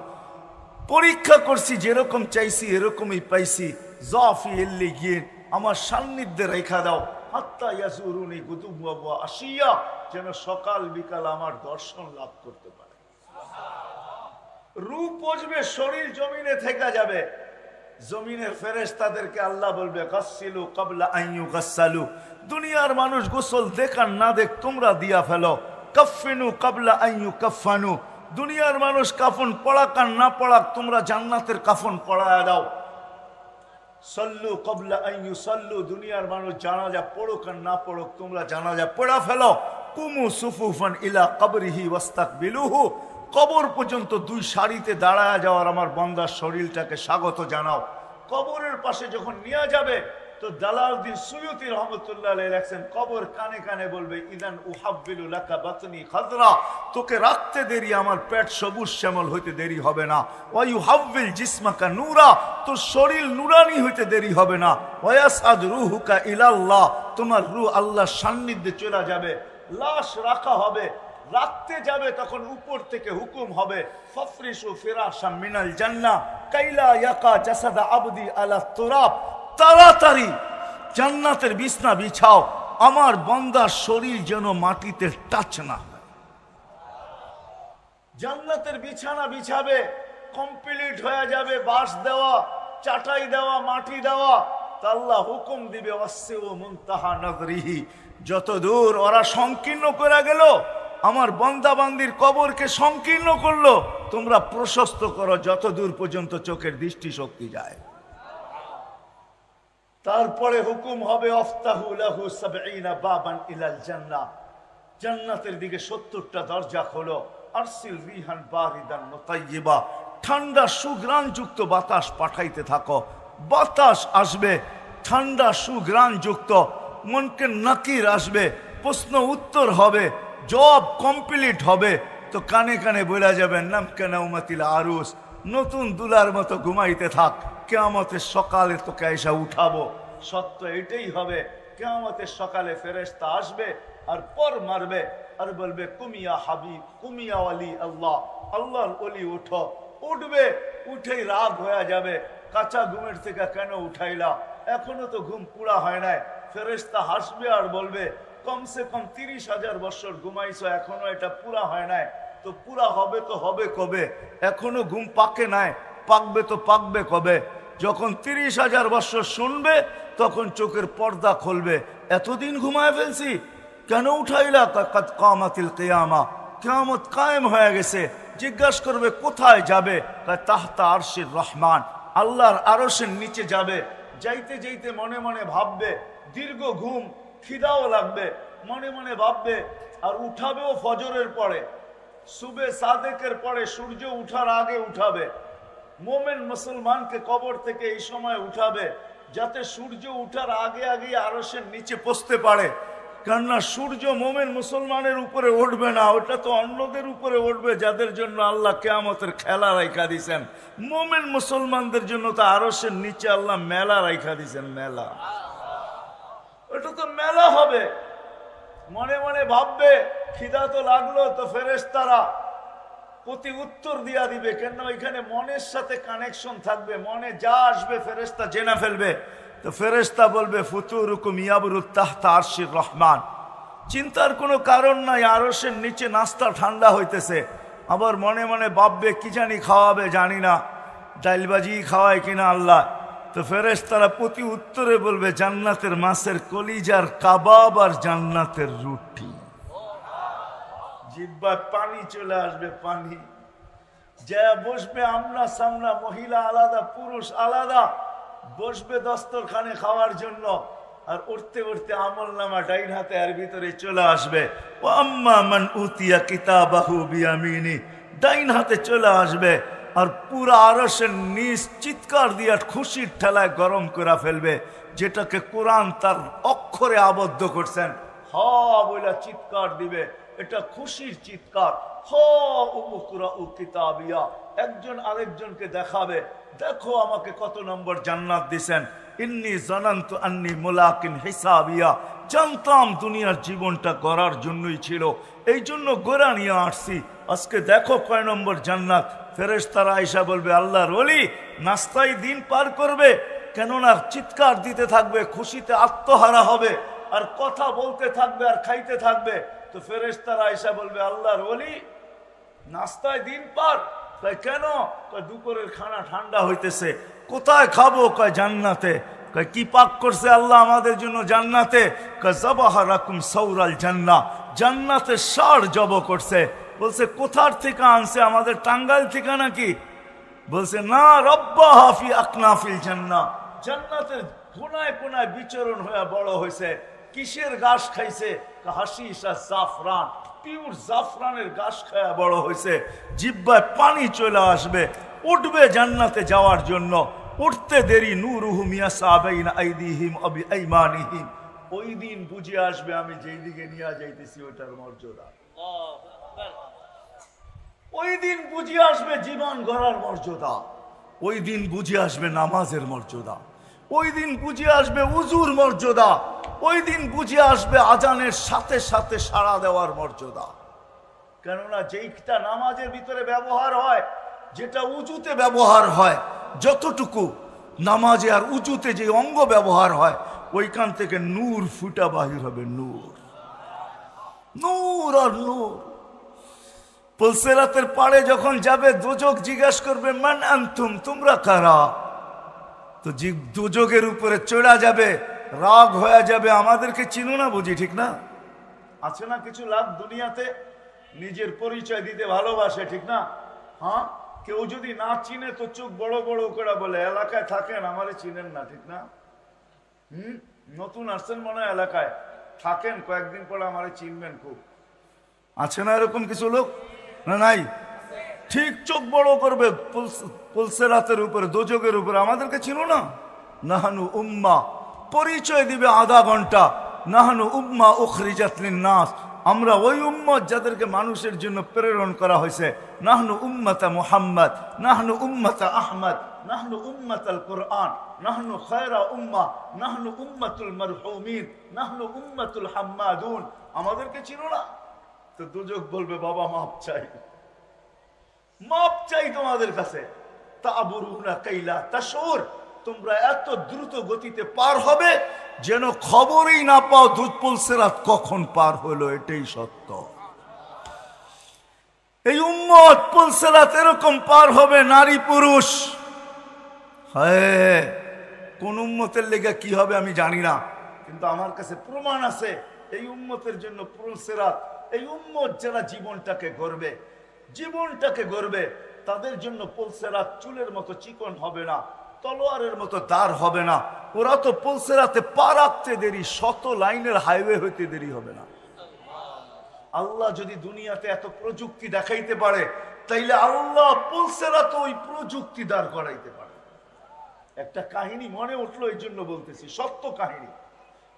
পরীক্ষা করছি যেরকম চাইছি এরকমই পাইছি। যাফি ইল্লিগিন, আমার সান্নিধ্যে রেখা দাও। হাত্তা ইয়াজুরুনি গুদুওয়া ওয়া আশিয়া, যেন সকাল বিকাল আমার দর্শন লাভ করতে পারে। রূপ পৌঁছবে, শরীর জমিনে থেকে যাবে। জমিনের ফেরেশতাদেরকে আল্লাহ বলবে গাসসিলু ক্বাবলা আন ইউগাসসালু, দুনিয়ার মানুষ গোসল দেখার না দেখ তোমরা দিয়া ফেলো। কাফফিনু ক্বাবলা আন ইউকাফফানু, দুনিয়ার মানুষ কাফন পড়াক আর না পড়াক তোমরা জান্নাতের কাফন পড়ায়া দাও। সাল্লু ক্বাবলা আন ইউসাল্লু, দুনিয়ার মানুষ জানাজা পড়ুক আর না পড়ুক তোমরা জানাজা পড়া ফেলো। কুমু সুফুফান ইলা কবরিহি ওয়াস্তাকবিলুহু, কবর পর্যন্ত দুই সারিতে দাঁড়ায় যাওয়ার আমার বান্দার শরীরটাকে স্বাগত জানাও। কবরের পাশে যখন নিয়ে যাবে তো জালালউদ্দিন সুয়ুতী রহমতুল্লাহ আলাইহি লেখেন, কবর কানে কানে বলবে ইদান উহাব্বিলু লাকা বাতনি খাজরা, তোকে রাখতে দেরি আমার পেট সবুজ শ্যামল হইতে দেরি হবে না। ওয়া ইউহাব্বিল জিসমাকা নূরা, তোর শরীর নুরানি হইতে দেরি হবে না। ওয়া ইয়াসআদ রূহুকা ইলাল্লাহ, তোমার রূহ আল্লাহর সান্নিধ্যে চলে যাবে। লাশ রাখা হবে, রাখতে যাবে তখন উপর থেকে হুকুম হবে ফাফরিশু ফিরাশাম মিনাল জান্নাহ কাইলা ইয়াকা জাসাদা আবদি আলা তুরাব, তাড়াতাড়ি জান্নাতের বিছনা বিছাও, আমার বান্দার শরীর যেন মাটিতে টাচ না হয়। জান্নাতের বিছানা বিছাবে, কমপ্লিট হয়ে যাবে, বাঁশ দেওয়া, চাটাই দেওয়া, মাটি দেওয়া, তা আল্লাহ হুকুম দিবে ওয়াসিউ মুনতাহা নাযরিহি, যত দূর ওরা সংকীর্ণ করে গেল, আমার বান্দা বান্দির কবরকে সংকীর্ণ করলো, তোমরা প্রশস্ত করো যত দূর পর্যন্ত চোখের দৃষ্টি শক্তি যায়। তারপরে হুকুম হবে আফতাহু লাহু ৭০ বাবান ইলাল জান্নাহ, জান্নাতের দিকে ৭০টা দরজা খোলো। আরসিল রিহান বারিদান মুতাইয়্যিবা, ঠান্ডা সুঘ্রাণ যুক্ত বাতাস পাঠাইতে থাকো। বাতাস আসবে ঠান্ডা সুঘ্রাণ যুক্ত, মনকে নাকির আসবে, প্রশ্ন উত্তর হবে, জব কমপ্লিট হবে, তো কানে কানে বলা যাবে নাম কেনাউমাতিল আরুস, নতুন দুলার মতো ঘুমাইতে থাক, কিয়ামতের সকালে তোকে এসে উঠাবো। সত্য এটাই হবে, কিয়ামতের সকালে ফেরেশতা আসবে আর পর মারবে আর বলবে কুমিয়া হাবিব, কুমিয়া ওয়ালি আল্লাহ, আল্লাহর ওলি উঠো। উঠবে, উঠেই রাগ হয়ে যাবে, কাঁচা ঘুমের থেকে কেন উঠাইলা, এখনো তো ঘুম পুরা হয় নাই। ফেরেশতা হাসবে আর বলবে কমসে কম ৩০,০০০ বছর ঘুমাইছো, এখনো এটা পুরা হয় নাই, তো পুরা হবে তো হবে কবে, এখনো ঘুম পাকে নাই, পাকবে তো পাকবে কবে। যখন ৩০,০০০ বছর শুনবে তখন চোখের পর্দা খুলবে, এতদিন ঘুমায় ফেলছি, কেন উঠাইলা? কাদ কামাতিল কিয়ামা, কিয়ামত কায়েম হয়ে গেছে। জিজ্ঞাসা করবে কোথায় যাবে? তাহতা আরশির রহমান, আল্লাহর আরশের নিচে যাবে। যাইতে যাইতে মনে মনে ভাববে, দীর্ঘ ঘুম, খিদাও লাগবে, মনে মনে ভাববে, আর উঠাবেও ফজরের পরে, সুবে সাদেকের পরে, সূর্য উঠার আগে উঠাবে। মোমেন মুসলমানকে কবর থেকে এই সময় উঠাবে যাতে সূর্য উঠার আগে আগে আরশের নিচে পৌঁছতে পারে। কেননা সূর্য মোমেন মুসলমানের উপরে উঠবে না, ওটা তো অন্যদের উপরে উঠবে যাদের জন্য আল্লাহ কিয়ামতের খেলা রাইখা দিছেন। মোমেন মুসলমানদের জন্য তো আরশের নিচে আল্লাহ মেলা রাইখা দিছেন, মেলা, ওটা তো মেলা হবে। মনে মনে ভাববে খিদা তো লাগলো, তো ফেরেশতারা প্রতি উত্তর দিয়া দিবে, কেন এখানে মনের সাথে কানেকশন থাকবে, মনে যা আসবে ফেরেশতা জেনে ফেলবে। তো ফেরেশতা বলবে ফুতুরুকুম ইয়াবরুত তাহতা আরশির রহমান, চিন্তার কোনো কারণ নাই, আরশের নিচে নাস্তা ঠান্ডা হইতেছে। আবার মনে মনে ভাববে কি জানি খাওয়াবে, জানি না, ডাইলবাজি খাওয়ায় কিনা আল্লাহ। তো ফেরেশতারা প্রতি উত্তরে বলবে জান্নাতের মাছের কলিজার কাবাব আর জান্নাতের রুটি। জিহ্বায় পানি চলে আসবে, পানি যা বসবে আমনা সামনা, মহিলা আলাদা পুরুষ আলাদা, বসবে দস্তরখানে খাওয়ার জন্য, আর উঠতে উঠতে আমল নামা ডাইন হাতে আর ভিতরে চলে আসবে। ও আম্মা মান উতিয়া কিতাবাহু বিয়ামিনি, ডাইন হাতে চলে আসবে, আর পুরা আরশের নিচ চিৎকার দিয়া খুশির ঠেলায় গরম করে ফেলবে, যেটাকে কোরআন তার অক্ষরে আবদ্ধ করছেন। হ বইলা চিৎকার দিবে, এটা খুশির চিৎকার। হ উমকুরা উ কিতাবিয়া, একজন আরেকজনকে দেখাবে, দেখো আমাকে কত নম্বর জান্নাত দিছেন। ইন্নী জানান্তু আন্নী মুলাকিন হিসাবিয়া, জানতাম দুনিয়ার জীবনটা গড়ার জন্যই ছিল, এই জন্য গোড়া নিয়ে আসছি, আজকে দেখো কয় নম্বর জান্নাত। ফেরেশতারা আয়েশা বলবে আল্লাহর ওলি নাস্তায় দিন পার করবে, কেননা চিৎকার দিতে থাকবে, খুশিতে আত্মহারা হবে, আর কথা বলতে থাকবে আর খাইতে থাকবে। তো ফেরেশতারা আয়েশা বলবে আল্লাহর ওলি নাস্তায় দিন পার, তাই কেন? দুপুরের খানা ঠান্ডা হইতেছে, কোথায় খাবো? কয় জান্নাতে। কয় কি পাক করছে আল্লাহ আমাদের জন্য জান্নাতে? কয় যাবাহা রাকুম সাউরাল জান্নাহ, জান্নাতের ষাঁড় জব করছে। বলছে কোথার থেকে আনছে? আমাদের টাঙ্গাইল থেকে নাকি? বলছে না, রব্বাহা ফি আকনাফিল জান্নাহ, জান্নাতের কোনায় কোনায় বিচরণ হয়ে বড় হয়েছে। কিসের ঘাস খাইছে? হাশিশ আর জাফরান, পিওর জাফরানের ঘাস খায়া বড় হয়েছে। জিহ্বায় পানি চলে আসবে, উঠবে জান্নাতে যাওয়ার জন্য, উঠতে দেরি নূরুহুম ইয়াসা বাইনা আইদিহিম ওয়া বিআইমানিহিম, ওই দিন বুঝে আসবে আমি যেই দিকে নিয়ে যাইতেছি ওটার মর্যাদা। ওই দিন বুঝে আসবে জীবন গড়ার মর্যাদা, ওই দিন বুঝে আসবে নামাজের মর্যাদা, ওই দিন বুঝে আসবে উজুর মর্যাদা, ওই দিন বুঝে আসবে আজানের সাথে সাথে সাড়া দেওয়ার মর্যাদা। কেননা যেইটা নামাজের ভিতরে ব্যবহার হয়, যেটা উজুতে ব্যবহার হয়, যতটুকু নামাজে আর উজুতে যে অঙ্গ ব্যবহার হয়, ওইখান থেকে নূর ফুটা বাহির হবে, নূর, নূর আর নূর। পুলসিরাতের পাড়ে যখন যাবে দোজখ জিজ্ঞাসা করবে মান আনতুম, তোমরা কারা? তো দোজখের উপরে চড়া যাবে, রাগ হয়ে যাবে, আমাদেরকে চিনো না বুঝি, ঠিক না? আছে না কিছু লাভ দুনিয়াতে নিজের পরিচয় দিতে ভালোবাসে, ঠিক না? হ্যাঁ, কেউ যদি না চিনে তো চোখ বড় বড় করে বলে এলাকায় থাকেন আমারে চিনেন না, ঠিক না? নতুন আসছেন মনে হয় এলাকায়, থাকেন কয়েকদিন পরে আমারে চিনবেন খুব। আছে না এরকম কিছু লোক? না নাই? ঠিক চোখ বড় করবে পুলসিরাতের উপরে, দোজখের উপরে, আমাদেরকে চিনো না? নাহানু উম্মা, পরিচয় দিবে আধা ঘন্টা, নাহানু উম্মা উখরিজাত লিন-নাস, আমরা ওই উম্মত যাদেরকে মানুষের জন্য প্রেরণ করা হয়েছে। নাহনু উম্মতা মুহাম্মদ, নাহনু উম্মতা আহমদ, নাহনু উম্মতাল কুরআন, নাহনু খায়রা উম্মাহ, নাহনু উম্মতুল মারহুমিন, নাহনু উম্মতুল হাম্মাদুন। আমাদেরকে চিনো না? তো দোজখ বলবে বাবা মাপ চাই, মাপ চাই তোমাদের কাছে। তাবুরুনা কাইলা তাশুর, তোমরা এত দ্রুত গতিতে পার হবে যেন খবরই না পাও পুলসিরাত কখন পার হলো, এটাই সত্য। এই উম্মত পুলসিরাত এরকম পার হবে, নারী পুরুষ। হ্যাঁ, কোন উম্মতের লেগে কি হবে আমি জানি না, কিন্তু আমার কাছে প্রমাণ আছে এই উম্মতের জন্য পুলসিরাত, এই উম্মত যারা জীবনটাকে গড়বে তাদের জন্য পুলসিরাত চুলের মতো চিকন হবে না, তলোয়ারের মতো দাঁড় হবে না। ওরা তো পুলসিরাতে পা রাখতে দেরি, 100 লাইনের হাইওয়ে হইতে দেরি হবে না। আল্লাহ যদি দুনিয়াতে এত প্রযুক্তি দেখাইতে পারে, তাইলে আল্লাহ পুলসিরাতে ওই প্রযুক্তি দাঁড় করাইতে পারে। একটা কাহিনী মনে উঠলো, এই জন্য বলতেছি, সত্য কাহিনী।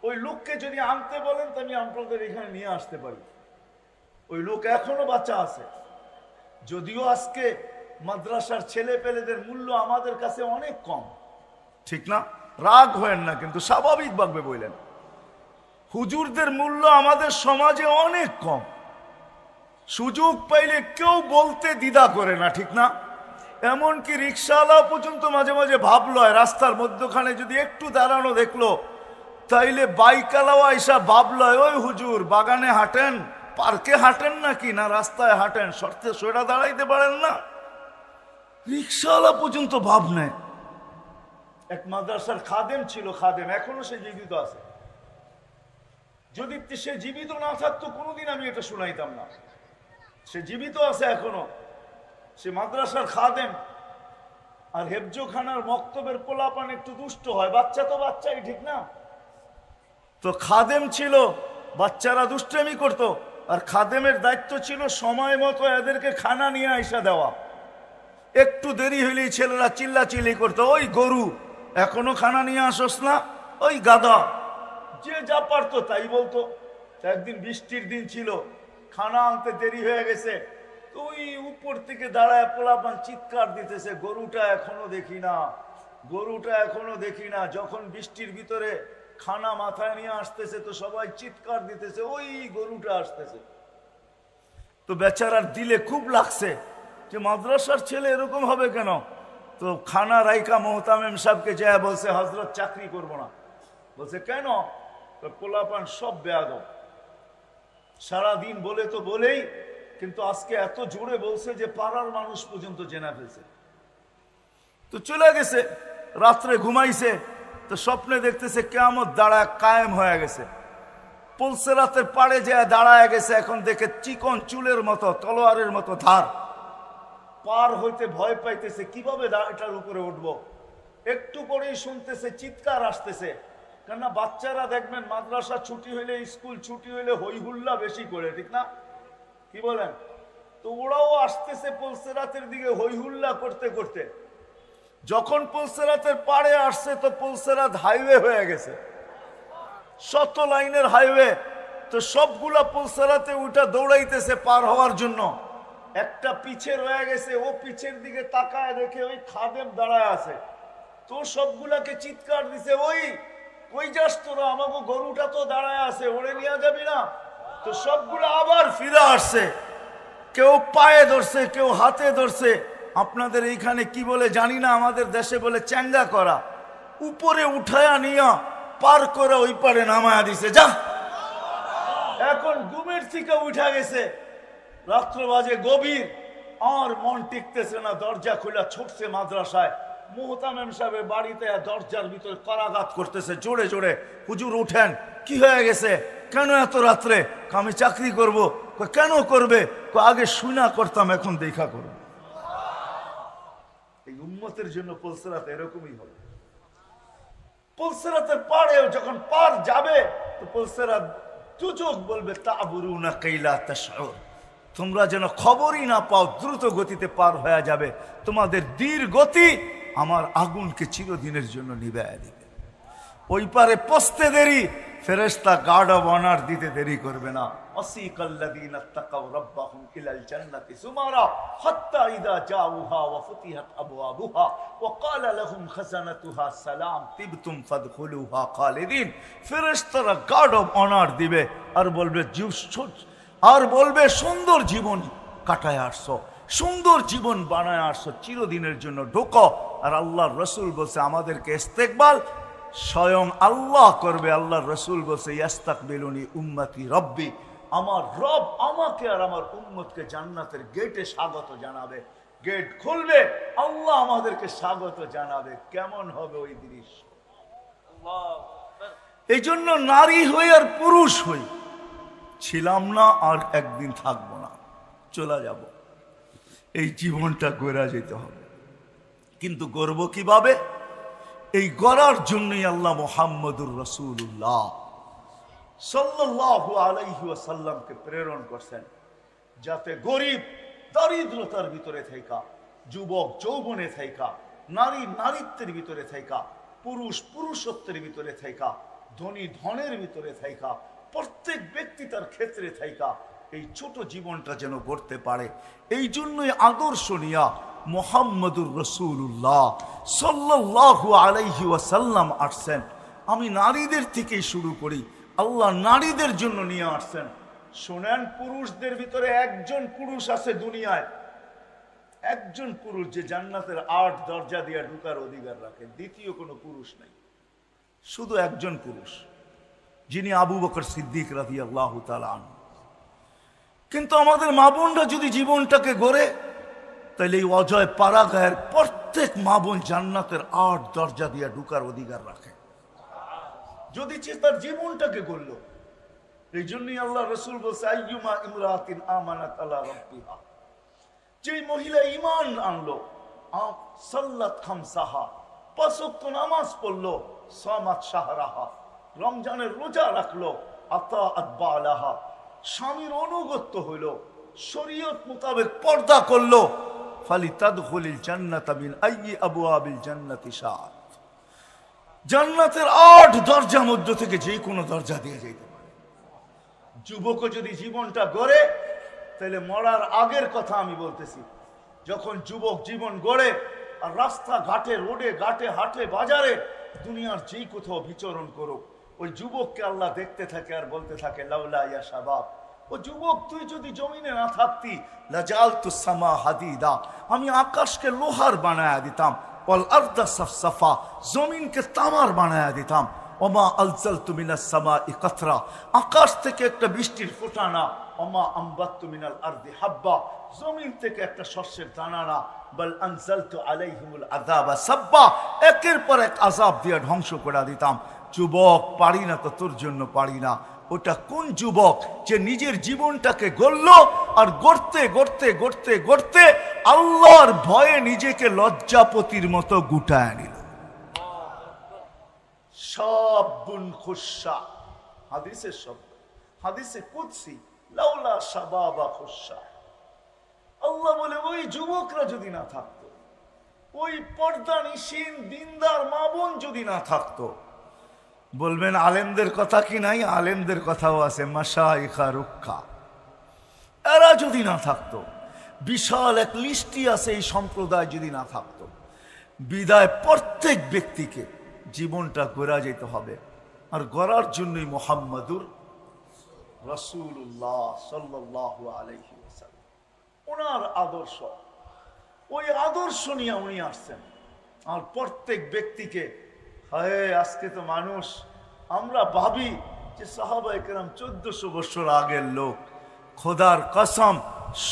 ওই লোককে যদি আনতে বলেন তো আমি আপনাদের এখানে নিয়ে আসতে পারি। ওই লোক এখনো বাঁচা আছে, যদিও আজকে মাদ্রাসার ছেলে পেলেদের মূল্য আমাদের কাছে অনেক কম, ঠিক না? রাগ হয়েন না, কিন্তু স্বাভাবিকভাবে বললেন হুজুরদের মূল্য আমাদের সমাজে অনেক কম। সুযোগ পাইলে কেউ বলতে দ্বিধা করে না, ঠিক না? এমনকি রিক্সাওয়ালা পর্যন্ত মাঝে মাঝে ভাবলয়, রাস্তার মধ্যখানে যদি একটু দাঁড়ানো দেখলো, তাইলে বাইকালাও আইসা ভাবলয়, ওই হুজুর বাগানে হাঁটেন, পার্কে হাঁটেন নাকি, না রাস্তায় হাঁটেন, শর্তে সোয়েটা দাঁড়াইতে পারেন না? রিক্সাওয়ালা পর্যন্ত ভাব নেয়। এক মাদ্রাসার খাদেম ছিল, খাদেম, এখনো সে জীবিত আছে। যদি সে জীবিত না থাকতো কোনোদিন আমি এটা শুনাইতাম না। সে জীবিত আছে এখনো, সে মাদ্রাসার খাদেম। আর হেফজোখানার মক্তবের পোলাপান একটু দুষ্ট হয়, বাচ্চা তো বাচ্চাই, ঠিক না? তো খাদেম ছিল, বাচ্চারা দুষ্টামি করতো, আর খাদেমের দায়িত্ব ছিল সময় মতো এদেরকে খানা নিয়ে আইসা দেওয়া। একটু দেরি হইলেই ছেলেরা চিল্লাচিল্লি করতো, ওই গরু এখনো খানা নিয়ে আসোস না, ওই গাধা, যে যা পারতো তাই বলতো। একদিন বৃষ্টির দিন ছিল, খানা আনতে দেরি হয়ে গেছে, তো ওই উপর থেকে দাঁড়ায় পোলাপান চিৎকার দিতেছে, গরুটা এখনো দেখি না, গরুটা এখনো দেখি না। যখন বৃষ্টির ভিতরে খানা মাথায় নিয়ে আসতেছে তো সবাই চিৎকার দিতেছে, ওই গরুটা আসতেছে। তো বেচারার দিলে খুব লাগছে যে মাদ্রাসার ছেলে এরকম হবে কেন। তো খানা রাইকা মোহতামিম সাহেবকে যা বলছে, হজরত চাকরি করব না। বলছে কেন? পোলাপান সব বেয়াদব, সারাদিন বলে তো বলেই, কিন্তু আজকে এত জোরে বলছে যে পাড়ার মানুষ পর্যন্ত জেনে ফেলছে। তো চলে গেছে, রাত্রে ঘুমাইছে, তো স্বপ্নে দেখতেছে কিয়ামত দাঁড়ায় কায়েম হয়ে গেছে। পুলসিরাতের পাড়ে যে দাঁড়ায় গেছে, এখন দেখে চিকন চুলের মতো, তলোয়ারের মতো ধার। পার হইতে ভয় পাইতেছে, কিভাবে এটার উপরে উঠবো। একটু পরেই শুনতেছে চিৎকার আসতেছে, কেননা বাচ্চারা দেখবেন মাদ্রাসা ছুটি হইলে, স্কুল ছুটি হইলে হই হুল্লা বেশি করে, ঠিক না? কি বলেন? তো ওরাও আসতেছে পুলসিরাতের দিকে হই হুল্লা করতে করতে। যখন পুলসিরাতের পাড়ে আসছে তো পুলসিরাত হাইওয়ে হয়ে গেছে, 100 লাইনের হাইওয়ে। তো সবগুলা পুলসিরাতে উঠা দৌড়াইতেছে পার হওয়ার জন্য। একটা পিছে রয়ে গেছে, ও পিছের দিকে তাকায় দেখে ওই খাদেম দাঁড়ায় আছে। তো সবগুলাকে চিৎকার দিছে, ওই কই যাস তোরা, আমাকে গরুটা তো দাঁড়ায় আছে, ওরে নিয়ে যাবি না? তো সবগুলো আবার ফিরে আসছে, কেউ পায়ে ধরছে, কেউ হাতে ধরছে। আপনাদের এইখানে কি বলে জানি না, আমাদের দেশে বলে চ্যাঙ্গা করা। উপরে উঠায়া নিয়া পার করে ওই পারে নামায়া দিছে, যা। এখন ঘুমের থেকে উঠা গেছে, রাত্র বাজে গভীর, আর মন টিকতেছে না, দরজা খুলে ছুটছে মাদ্রাসায়। মুহতামিম সাহেবের বাড়িতে দরজার ভিতরে করাঘাত করতেছে জোরে জোরে, হুজুর উঠেন, কি হয়ে গেছে, কেন এত রাত্রে? আমি চাকরি করব। কেন করবে? আগে শুনা করতাম, এখন দেখা করব। এই উম্মতের জন্য পুলসিরাত এরকমই হবে। পুলসিরাতের পাড়েও যখন পার যাবে তো পুলসিরাত দুজক বলবে তাবুরুনা কাইলা তাশউর, তোমরা যেন খবরই না পাও, দ্রুত গতিতে পার হয়ে যাবে। তোমাদের ধীর গতি আমার আগুনকে চিরদিনের জন্য নিভাইয়া দিবে। ওই পারে পৌঁছতে দেরি, ফেরেশতা গার্ড অব অনার দিতে দেরি করবে না। আসিকাল্লাযীনা তাকাউ রাব্বাহুম ইলাল জান্নাতি সুমারা হাত্তা ইযা জাউহা ওয়া ফুতিহাত আবওয়াবুহা ওয়া ক্বালা লাহুম খাযানাতুহা সালাম তিবতুম ফাদখুলুহা খালিদিন। ফেরেশতারা গার্ড অব অনার দিবে আর বলবে সুন্দর জীবন কাটায় আসছো, সুন্দর জীবন বানায় আসছো, চিরদিনের জন্য ঢোকো। আর আল্লাহর রাসূল বলছে আমাদেরকে ইস্তেকবাল স্বয়ং আল্লাহ করবে। আল্লাহর রাসূল বলছে ইয়াস্তাকবিলুনি উম্মতি রব্বি, আমার রব আমাকে আর আমার উম্মতকে জান্নাতের গেটে স্বাগত জানাবে। গেট খুলবে, আল্লাহ আমাদেরকে স্বাগত জানাবে। কেমন হবে ওই দৃশ্য! এই জন্য নারী হই আর পুরুষ হই, ছিলাম না আর একদিন থাকবো না, চলে যাব। এই জীবনটা গড়া যেতে হবে, কিন্তু গড়ব কিভাবে? এই গড়ার জন্যই আল্লাহ মুহাম্মদুর রাসূলুল্লাহ সাল্লাল্লাহু আলাইহি ওয়াসাল্লামকে প্রেরণ করছেন, যাতে গরিব দারিদ্রতার ভিতরে থাকা, যুবক যৌবনে থাকা, নারী নারীত্বের ভিতরে থাকা, পুরুষ পুরুষত্বের ভিতরে থাকা, ধনী ধনের ভিতরে থাকা, প্রত্যেক ব্যক্তি তার ক্ষেত্রে থাকা এই ছোট জীবনটা যেন গড়তে পারে। এই জন্যই আদর্শ নিয়া মুহাম্মদুর রাসূলুল্লাহ সাল্লাল্লাহু আলাইহি ওয়াসাল্লাম আসছেন। আমি নারীদের থেকেই শুরু করি, আল্লাহ নারীদের জন্য নিয়ে আসছেন। শোনেন, পুরুষদের ভিতরে একজন পুরুষ আছে দুনিয়ায়, একজন পুরুষ যে জান্নাতের ৮ দরজা দিয়ে ঢোকার অধিকার রাখে, দ্বিতীয় কোনো পুরুষ নাই, শুধু একজন পুরুষ, যিনি আবু বকর সিদ্দিক রাদিয়াল্লাহু তাআলা আনহু। কিন্তু আমাদের মা বোনরা যদি জীবনটাকে গড়ে, তাহলে এই অজয় পাড়াগাঁয়ের প্রত্যেক মা বোন জান্নাতের ৮ দরজা দিয়ে ঢোকার অধিকার রাখে, যদি তার জীবনটাকে গড়ল। এই জন্যই আল্লাহ রাসূল বলছে আইয়ুমা ইমরাতিন আমানাত আলা রাব্বিহা, যে মহিলা ঈমান আনলো, সাল্লাত খামসাহা, ৫ ওয়াক্ত নামাজ পড়লো, সামাত শাহরাহা, রমজানের রোজা রাখলো, আতাআত বালাহা, স্বামীর অনুগত্য হইল, শরীয়ত মোতাবেক পর্দা করলো, ফালিতাদখুলিল জান্নাতা মিন আইয়ি আবওয়াবিল জান্নাতি শাআত, জান্নাতের ৮ দরজার মধ্যে থেকে যে কোনো দরজা দিয়ে যেতে পারে। যুবকও যদি জীবনটা গড়ে, তাহলে মরার আগের কথা আমি বলতেছি, যখন যুবক জীবন গড়ে আর রাস্তা ঘাটে, রোডে ঘাটে, হাটে বাজারে, দুনিয়ার যেই কোথাও বিচরণ করো, ওই যুবককে আল্লাহ দেখতে থাকে আর বলতে থাকে লাউলা ইয়া শাবাব, ও যুবক তুই যদি জমিনে না থাকতি, লাজালতুস সামা হাদিদা, আমি আকাশকে লোহার বানায়া দিতাম, ওয়াল আরদা সাফসাফা, জমিনকে তামার বানায়া দিতাম, ওমা আলজালতু মিনাস সামাই কাতরা, আকাশ থেকে একটা বৃষ্টির ফোঁটা না, ওমা আমবাততু মিনাল আরদি হাব্বা, জমিন থেকে একটা শস্যের দানা না, বল আনজালতু আলাইহিমুল আযাবা সাব্বা, একের পর এক আযাব দিয়ে ধ্বংস করে দিতাম। যুবক পারি না তো তোর জন্য পারি না। ওটা কোন যুবক যে নিজের জীবনটাকে গড়ল আর গড়তে গড়তে গড়তে গড়তে আল্লাহর ভয়ে নিজেকে লজ্জাপতির মতো গুটায় নিল। শাবুন খুশা, হাদিসের শব্দ, হাদিসে কুদসি, লাউলা শাবাবা খুশা, আল্লাহ বলে ওই যুবকরা যদি না থাকতো, ওই পর্দানিশীন দিনদার মা বোন যদি না থাকতো, বলবেন আলেমদের কথা কি নাই? আলেমদের কথাও আছে, মাশাইখা রুক্কা, এরা যদি না থাকতো, বিশাল এক লিস্টি আছে, এই সম্প্রদায় যদি না থাকতো, বিদায় প্রত্যেক ব্যক্তিকে জীবনটা গড়া যেতে হবে। আর গড়ার জন্যই মুহাম্মদুর রাসূলুল্লাহ সাল্লাল্লাহু আলাইহি ওয়াসাল্লাম, ওনার আদর্শ, ওই আদর্শ নিয়ে উনি আসছেন। আর প্রত্যেক ব্যক্তিকে, হায় আজকে তো মানুষ, আমরা ভাবি যে সাহাবায়ে কেরাম 1400 বছর আগের লোক, খোদার কসম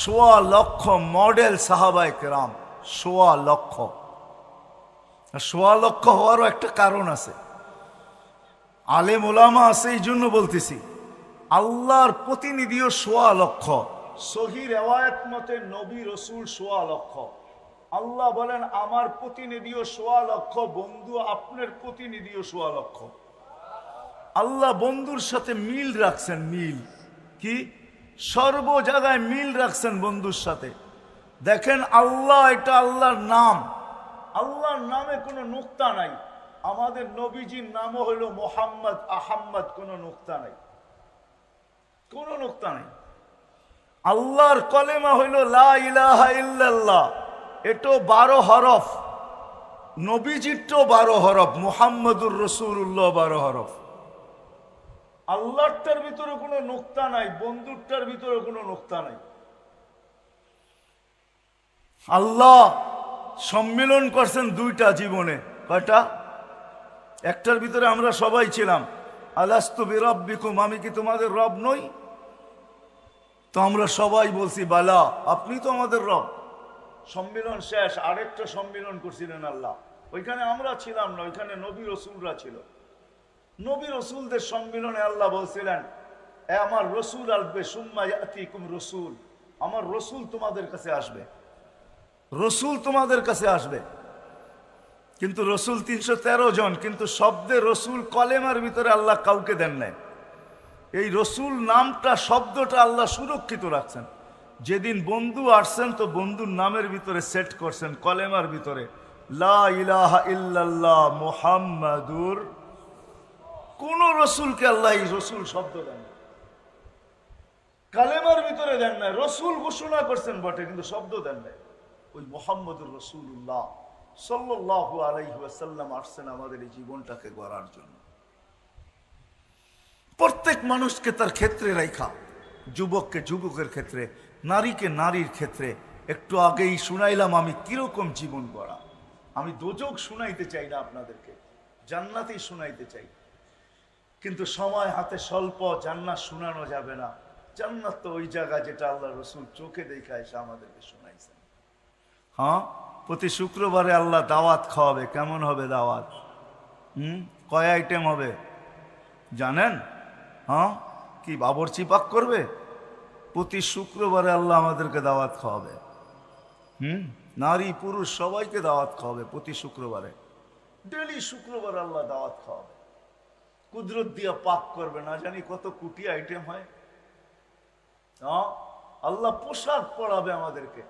সোয়া লক্ষ মডেল সাহাবায়ে কেরাম, সোয়া লক্ষ। সোয়া লক্ষ হওয়ারও একটা কারণ আছে, আলেম ওলামা আছে, এই জন্য বলতেছি। আল্লাহর প্রতিনিধিও সোয়া লক্ষ। সহিহ রিওয়ায়াত মতে নবী রসুল সোয়া লক্ষ। আল্লাহ বলেন আমার প্রতিনিধিও সোয়া লক্ষ, বন্ধু আপনার প্রতিনিধিও সোয়া লক্ষ। আল্লাহ বন্ধুর সাথে মিল রাখছেন, মিল কি সর্ব জায়গায় মিল রাখছেন বন্ধুর সাথে। দেখেন আল্লাহ, এটা আল্লাহর নাম, আল্লাহর নামে কোনো নুক্তা নাই। আমাদের নবীজির নামও হইল মোহাম্মদ আহাম্মদ, কোনো নুক্তা নাই, কোনো নুক্তা নাই। আল্লাহর কলেমা হইল লা ইলাহা ইল্লাল্লাহ, এটো 12 হরফ। নবীজিরটাও 12 হরফ, মুহাম্মদুর রাসূলুল্লাহ 12 হরফ। আল্লাহটার ভিতরে কোনো নুক্তা নাই, বন্ধুরটার ভিতরে কোনো নুক্তা নাই। আল্লাহ সম্মিলন করছেন দুইটা জীবনে, কয়টা? একটার ভিতরে আমরা সবাই ছিলাম, আলাস্তু বিরাব্বিকুম, আমি কি তোমাদের রব নই? তো আমরা সবাই বলছি বালা, আপনি তো আমাদের রব। সম্মিলন শেষ, আরেকটা সম্মিলন করছিলেন আল্লাহ, ওইখানে আমরা ছিলাম না, ওইখানে নবী রসুলরা ছিল। নবী রসুলদের সম্মিলনে আল্লাহ বলছিলেন এ আমার রসুল আসবে, সুম্মা ইয়াতিকুম রসুল, আমার রসুল তোমাদের কাছে আসবে, রসুল তোমাদের কাছে আসবে। কিন্তু রসুল 313 জন, কিন্তু শব্দে রসুল কলেমার ভিতরে আল্লাহ কাউকে দেন নাই। এই রসুল নামটা, শব্দটা আল্লাহ সুরক্ষিত রাখছেন। যেদিন বন্ধু আসছেন তো বন্ধুর নামের ভিতরে সেট করছেন, কলেমার ভিতরে লা ইলাহা ইল্লাল্লাহ মুহাম্মাদুর। কোন রসুলকে আল্লাহ এই রসুল শব্দ দেন না, কালেমার ভিতরে দেন না। রসুল ঘোষণা করছেন বটে, কিন্তু শব্দ দেন নাই। ওই মুহাম্মদুর রাসূলুল্লাহ সাল্লাল্লাহু আলাইহি ওয়াসাল্লাম আসছেন আমাদের এই জীবনটাকে গড়ার জন্য। প্রত্যেক মানুষকে তার ক্ষেত্রে রাখা, যুবককে যুবকের ক্ষেত্রে, নারীকে নারীর ক্ষেত্রে। একটু আগেই শুনাইলাম আমি কিরকম জীবন গড়া। আমি দোজক শুনাইতে চাই না আপনাদেরকে, জান্নাতেই শুনাইতে চাই। কিন্তু সময় হাতে স্বল্প, জান্নাত শোনানো যাবে না। জান্নাত তো ওই জায়গা যেটা আল্লাহ রসুল চোখে দেখা এসে আমাদেরকে শোনাইছেন। হ্যাঁ, প্রতি শুক্রবারে আল্লাহ দাওয়াত খাওয়াবে। কেমন হবে দাওয়াত? কয় আইটেম হবে জানেন? হ্যাঁ, কি বাবরচি পাক করবে? প্রতি শুক্রবারে আল্লাহ আমাদেরকে দাওয়াত খাওয়াবে। নারী পুরুষ সবাইকে দাওয়াত খাওয়াবে প্রতি শুক্রবারে। ডেলি শুক্রবার আল্লাহ দাওয়াত খাওয়াবে, কুদরত দিয়া পাক করবে। না জানি কত কোটি আইটেম হয়। আল্লাহ পোশাক পরাবে আমাদেরকে,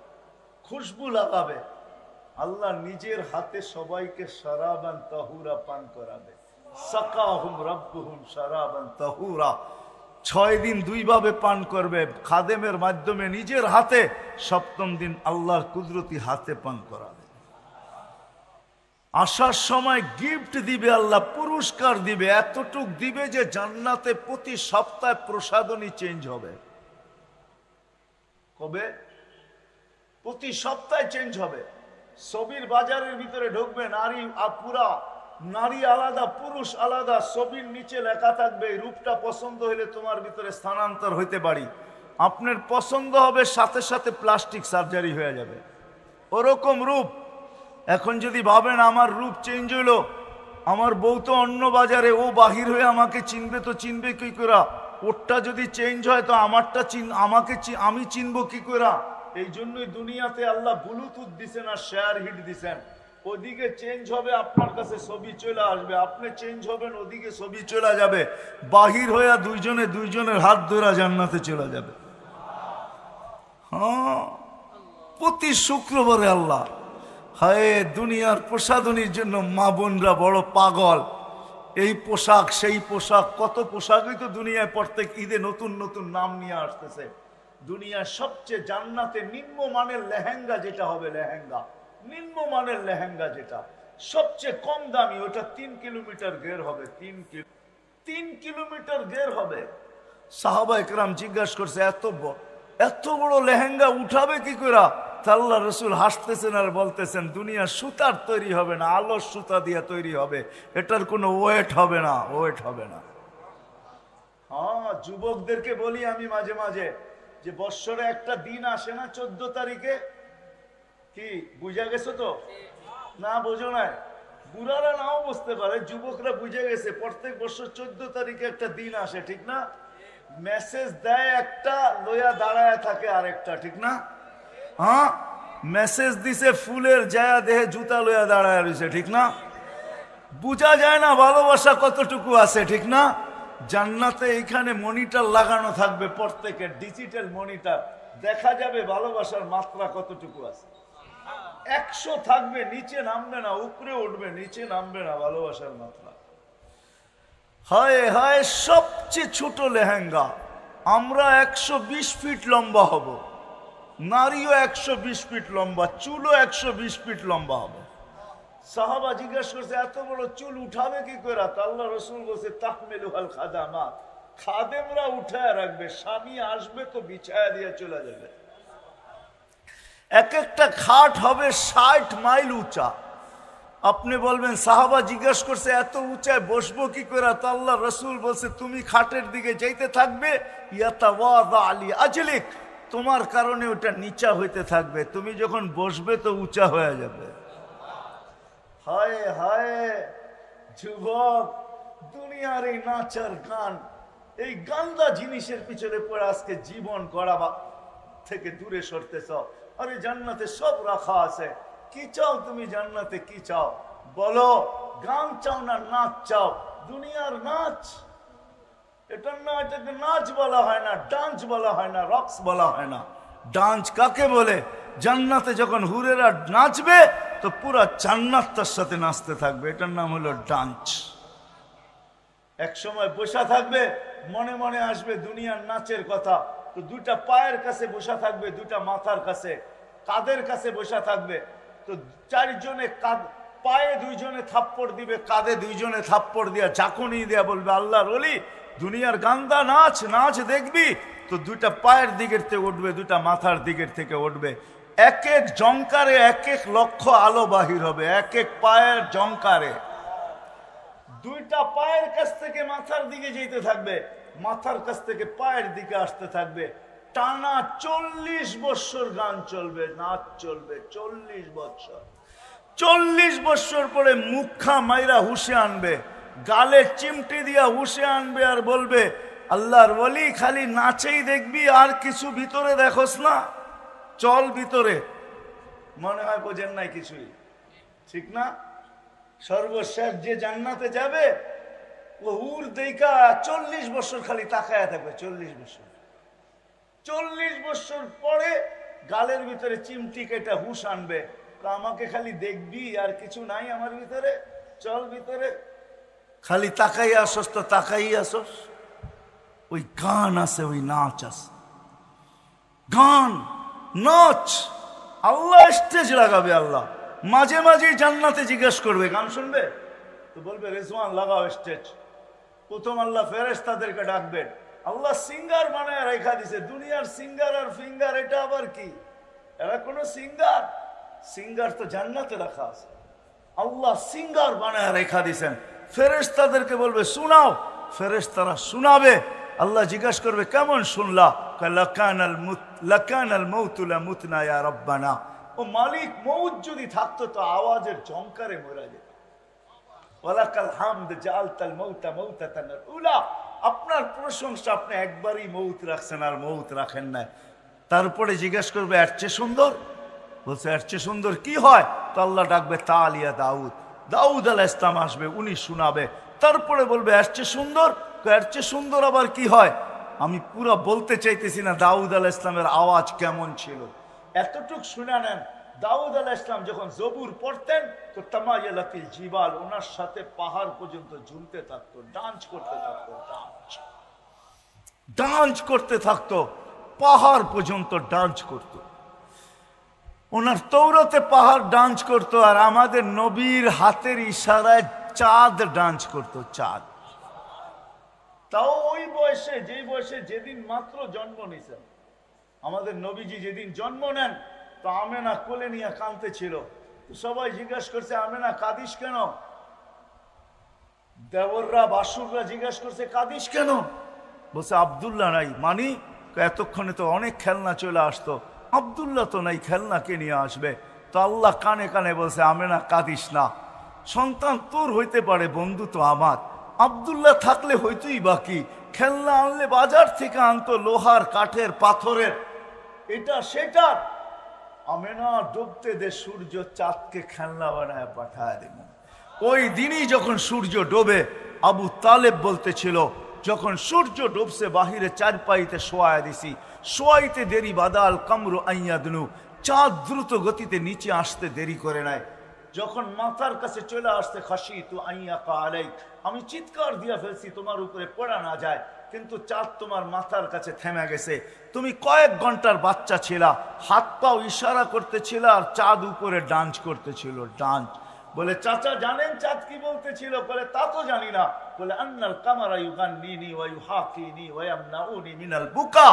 খুশবু লাগাবে। আল্লাহ নিজের হাতে সবাইকে শারাবান তাহুরা পান করাবে। সাকাহুম রাব্বুহুম শারাবান তাহুরা। 6 দিন 2 ভাবে পান করবে খাদেমের মাধ্যমে নিজের হাতে। 7ম দিন আল্লাহর কুদরতি হাতে পান করাবে। আসার সময় গিফট দিবে আল্লাহ, পুরস্কার দিবে, এতটুক দিবে যে জান্নাতে প্রতি সপ্তাহে প্রসাদনী চেঞ্জ হবে। কবে? প্রতি সপ্তাহে চেঞ্জ হবে। ছবির বাজারের ভিতরে ঢুকবে, নারী পুরা, নারী আলাদা পুরুষ আলাদা, ছবির নিচে লেখা থাকবে রূপটা পছন্দ হইলে তোমার ভিতরে স্থানান্তর হইতে পারি। আপনার পছন্দ হবে, সাথে সাথে প্লাস্টিক সার্জারি হয়ে যাবে, ওরকম রূপ। এখন যদি ভাবেন আমার রূপ চেঞ্জ হইলো, আমার বউ তো অন্য বাজারে, ও বাহির হয়ে আমাকে চিনবে, তো চিনবে কি করে? ওরটা যদি চেঞ্জ হয় তো আমারটা আমি চিনবো কি করে? এই জন্যই দুনিয়াতে আল্লাহ ব্লুটুথ দিছেন আর শেয়ার হিট দিছেন। ওদিকে চেঞ্জ হবে, আপনার কাছে ছবি চলে আসবে, আপনি চেঞ্জ হবেন, ওদিকে ছবি চলে যাবে। বাহির হইয়া দুইজনের হাত ধরা জান্নাতে চলে যাবে। হ্যাঁ, প্রতি শুক্রবারে আল্লাহ। হায়, দুনিয়ার প্রসাদনীর জন্য মা বোনরা বড় পাগল। এই পোশাক সেই পোশাক, কত পোশাকই তো দুনিয়ায় প্রত্যেক ঈদে নতুন নতুন নাম নিয়ে আসতেছে। দুনিয়ার সবচেয়ে জান্নাতে নিম্নমানের লেহেঙ্গা যেটা হবে, লেহেঙ্গা নিম্নমানের লেহেঙ্গা যেটা সবচেয়ে কম দামি, ওটা 3 কিলোমিটার গের হবে। 3 কিলোমিটার গের হবে। সাহাবা একরাম জিজ্ঞাসা করছে এত বড় লেহেঙ্গা উঠাবে কি করে? আল্লাহ রসুল হাসতেছেন আর বলতেছেন দুনিয়ার সুতার তৈরি হবে না, আলোর সুতা দিয়ে তৈরি হবে, এটার কোনো ওয়েট হবে না, ওয়েট হবে না। হ্যাঁ, যুবকদেরকে বলি আমি মাঝে মাঝে, যে বৎসরে একটা দিন আসে না 14 তারিখে, কি বুঝা গেছো তো? না বোঝো না, বুড়ারা নাও বুঝতে পারে, যুবকরা বুঝে গেছে প্রত্যেক বছর 14 তারিখে একটা দিন আসে, ঠিক না? মেসেজ দেয় একটা, লইয়া দাঁড়ায় থাকে আরেকটা, ঠিক না? হ্যাঁ, মেসেজ দিছে ফুলের জায়া দেহে জুতা লইয়া দাঁড়ায় রয়েছে, ঠিক না? বুঝা যায় না ভালোবাসা কতটুকু আছে, ঠিক না? জান্নাতে এইখানে মনিটর লাগানো থাকবে, প্রত্যেকের ডিজিটাল মনিটর, দেখা যাবে ভালোবাসার মাত্রা কতটুকু আছে। 100 থাকবে, নিচে নামবে না, উপরে উঠবে, নিচে নামবে না ভালোবাসার মাত্রা। হায় হায়, সবচেয়ে ছোট লেহেঙ্গা, আমরা 120 ফিট লম্বা হব, নারীও 120 ফিট লম্বা, চুলও 120 ফিট লম্বা হবে। সাহাবা জিজ্ঞাসা করছে এত বড় চুল উঠাবে কি করে? আল্লাহ রসুল বলছে তাহমিলুহাল খাদামাত, খাদেমরা উঠায় রাখবে, স্বামী আসবে তো বিছায়া দিয়ে চলে যাবে। এক একটা খাট হবে 60 মাইল উঁচা। আপনি বলবেন সাহাবা জিজ্ঞাসা করছে এত উঁচায় বসবো কি করে? আল্লাহ রসুল বলছে তুমি খাটের দিকে যাইতে থাকবে, ইয়াতাওয়াদা আলী আজলিক, তোমার কারণে ওটা নিচা হইতে থাকবে, তুমি যখন বসবে তো উঁচা হয়ে যাবে। হায় হায় যুবক, দুনিয়ার এই নাচার গান, এই গান্দা জিনিসের পিছনে পড়ে আজকে জীবন গড়া থেকে দূরে সরতেছ। আরে জান্নাতে সব রাখা আছে, কি চাও তুমি জান্নাতে? কি চাও বলো? গান চাও না নাচ চাও? দুনিয়ার নাচ, এটা না, এটাকে নাচ বলা হয় না, ডান্স বলা হয় না, রক্স বলা হয় না। ডান্স কাকে বলে? জান্নাতে যখন হুরেরা নাচবে তো পুরা জান্নাত তার সাথে নাচতে থাকবে, এটার নাম হলো ডান্স। এক সময় বসা থাকবে, মনে মনে আসবে দুনিয়ার নাচের কথা, তো দুইটা পায়ের কাছে বসা থাকবে, দুইটা মাথার কাছে, কাঁধের কাছে বসা থাকবে, তো চারজনে পায়ে দুইজনে থাপ্পড় দিবে, কাঁধে দুইজনে থাপ্পড় দিয়া ঝাঁকুনি দিয়া বলবে আল্লাহর ওলি দুনিয়ার গান্দা নাচ, নাচ দেখবি? তো দুইটা পায়ের দিকের থেকে উঠবে, দুইটা মাথার দিকের থেকে উঠবে, এক এক জঙ্কারে 1 লক্ষ আলো বাহির হবে, এক এক পায়ের জঙ্কারে। দুইটা পায়ের কাছ থেকে মাথার দিকে যেতে থাকবে, মাথার কাছ থেকে পায়ের দিকে আসতে থাকবে, টানা 40 বৎসর গান চলবে, নাচ চলবে, 40 বৎসর। 40 বৎসর পরে মুখা মাইরা হুশে আনবে, গালে চিমটি দিয়া হুশে আনবে, আর বলবে আল্লাহর ওলি খালি নাচেই দেখবি, আর কিছু ভিতরে দেখোস না, চল ভিতরে। মনে হয় বোঝেন নাই কিছুই, ঠিক না? সর্বশেষ যে জান্নাতে যাবে ও হুর দেখা 40 বছর খালি তাকায়া থাকবে, 40 বছর। 40 বছর পরে গালের ভিতরে চিমটি কেটে হুশ আনবে, আমাকে খালি দেখবি, আর কিছু নাই আমার ভিতরে, চল ভিতরে। খালি তাকাই আসস তো তাকাই আসস। ওই গান আছে, ওই নাচ আছে, গান নাচ। আল্লাহ স্টেজ লাগাবে, আল্লাহ মাঝে মাঝে জান্নাতে জিজ্ঞেস করবে গান শুনবে তো বলবে রেজওয়ান লাগাও স্টেজ। প্রথম আল্লাহ ফেরেশতাদেরকে ডাকবেন, আল্লাহ সিঙ্গার বানায় রেখা দিছে, দুনিয়ার সিঙ্গার আর ফিঙ্গার এটা আবার কি? এরা কোনো সিঙ্গার? সিঙ্গার তো জান্নাতে রাখা আছে। আল্লাহ সিঙ্গার বানায় রেখা দিছেন, ফেরেশতাদেরকে বলবে শোনাও, ফেরেশতারা শোনাবে। আল্লাহ জিজ্ঞাসা করবে কেমন শুনলা? লাকানাল মাউতু লামুতনা ইয়া রাব্বানা। ও মালিক, মউত যদি থাকতো তো আওয়াজের ঝংকারে মরে যেত। ওয়ালাকাল হামদ জাআলতাল মাউতা মাউতাতান উলা। আপনার প্রশংসা, আপনি একবারই মউত রাখছেন আর মউত রাখেন না। তারপরে জিজ্ঞাসা করবে এর চেয়ে সুন্দর? বলছে এর চেয়ে সুন্দর কি হয়? তো আল্লাহ ডাকবে তালিয়া দাউদ, দাউদ আলাইহিস সালাম আসবে, উনি শোনাবে। তারপরে বলবে এর চেয়ে সুন্দর? এর চেয়ে সুন্দর আবার কি হয়? আমি পুরো বলতে চাইতেছি না দাউদ আলাইহিস সালামের আওয়াজ কেমন ছিল, এতটুক শুনে নেন। দাউদ আলাইহিস সালাম যখন জবুর পড়তেন তো তামায়ালাতিল জিবাল, ওনার সাথে পাহাড় পর্যন্ত ঝুলতে থাকতো, ডান্স করতে থাকতো, ডান্স করতে থাকতো, পাহাড় পর্যন্ত ডান্স করত। ওনার তৌরাতে পাহাড় ডান্স করতো, আর আমাদের নবীর হাতের ইশারায় চাঁদ ডান্স করতো, চাঁদ। তাও ওই বয়সে, যেই বয়সে যেদিন মাত্র জন্ম নিয়েছেন আমাদের নবীজি, যেদিন জন্ম নেন তো আমেনা কোলে নিয়ে কাঁদতে ছিল। তো সবাই জিজ্ঞাসা করছে আমেনা কাঁদিস কেন? দেবররা বাসুররা জিজ্ঞাসা করছে কাঁদিস কেন? বলছে আব্দুল্লাহ নাই। মানি এতক্ষণে তো অনেক খেলনা চলে আসতো, আব্দুল্লাহ তো নাই, খেলনা কে নিয়ে আসবে? তো আল্লাহ কানে কানে বলছে, আমেনা কাঁদিস না, সন্তান তোর হইতে পারে, বন্ধু তো আমার। আব্দুল্লাহ থাকলে হইতোই বাকি, খেলনা আনলে বাজার থেকে আনতো, লোহার, কাঠের, পাথরের, এটা সেটা। আমেনা ডুবতে দে সূর্য, চাঁদকে খেলনা বানায় পাঠায় দেব। ওই দিনই যখন সূর্য ডোবে, আবু তালেব বলতেছিল, যখন সূর্য ডুবছে বাহিরে চারপাইতে শোয়ায় দিছি, শোয়াইতে দেরি বাদাল কামরু আইয়াদনু, চাঁদ দ্রুত গতিতে নিচে আসতে দেরি করে নাই। যখন মাথার কাছে চলে আসতে খাসি তু আইয়াকা আলাইক, আমি চিৎকার দিয়া ফেলছি তোমার উপরে পড়া না যায়, কিন্তু চাঁদ তোমার মাথার কাছে থেমে গেছে। তুমি কয়েক ঘন্টার বাচ্চা ছিলা, হাত পাও ইশারা করতেছিল আর চাঁদ উপরে ডান্স করতেছিল, ডান্স। বলে চাচা জানেন চাঁদ কি বলতেছিল? বলে তা তো জানি না। বলে আন্নাল কামারা ইউগান্নিনি ওয়া ইউহাকিনি ওয়া ইয়ামনাউনি মিনাল বুকা,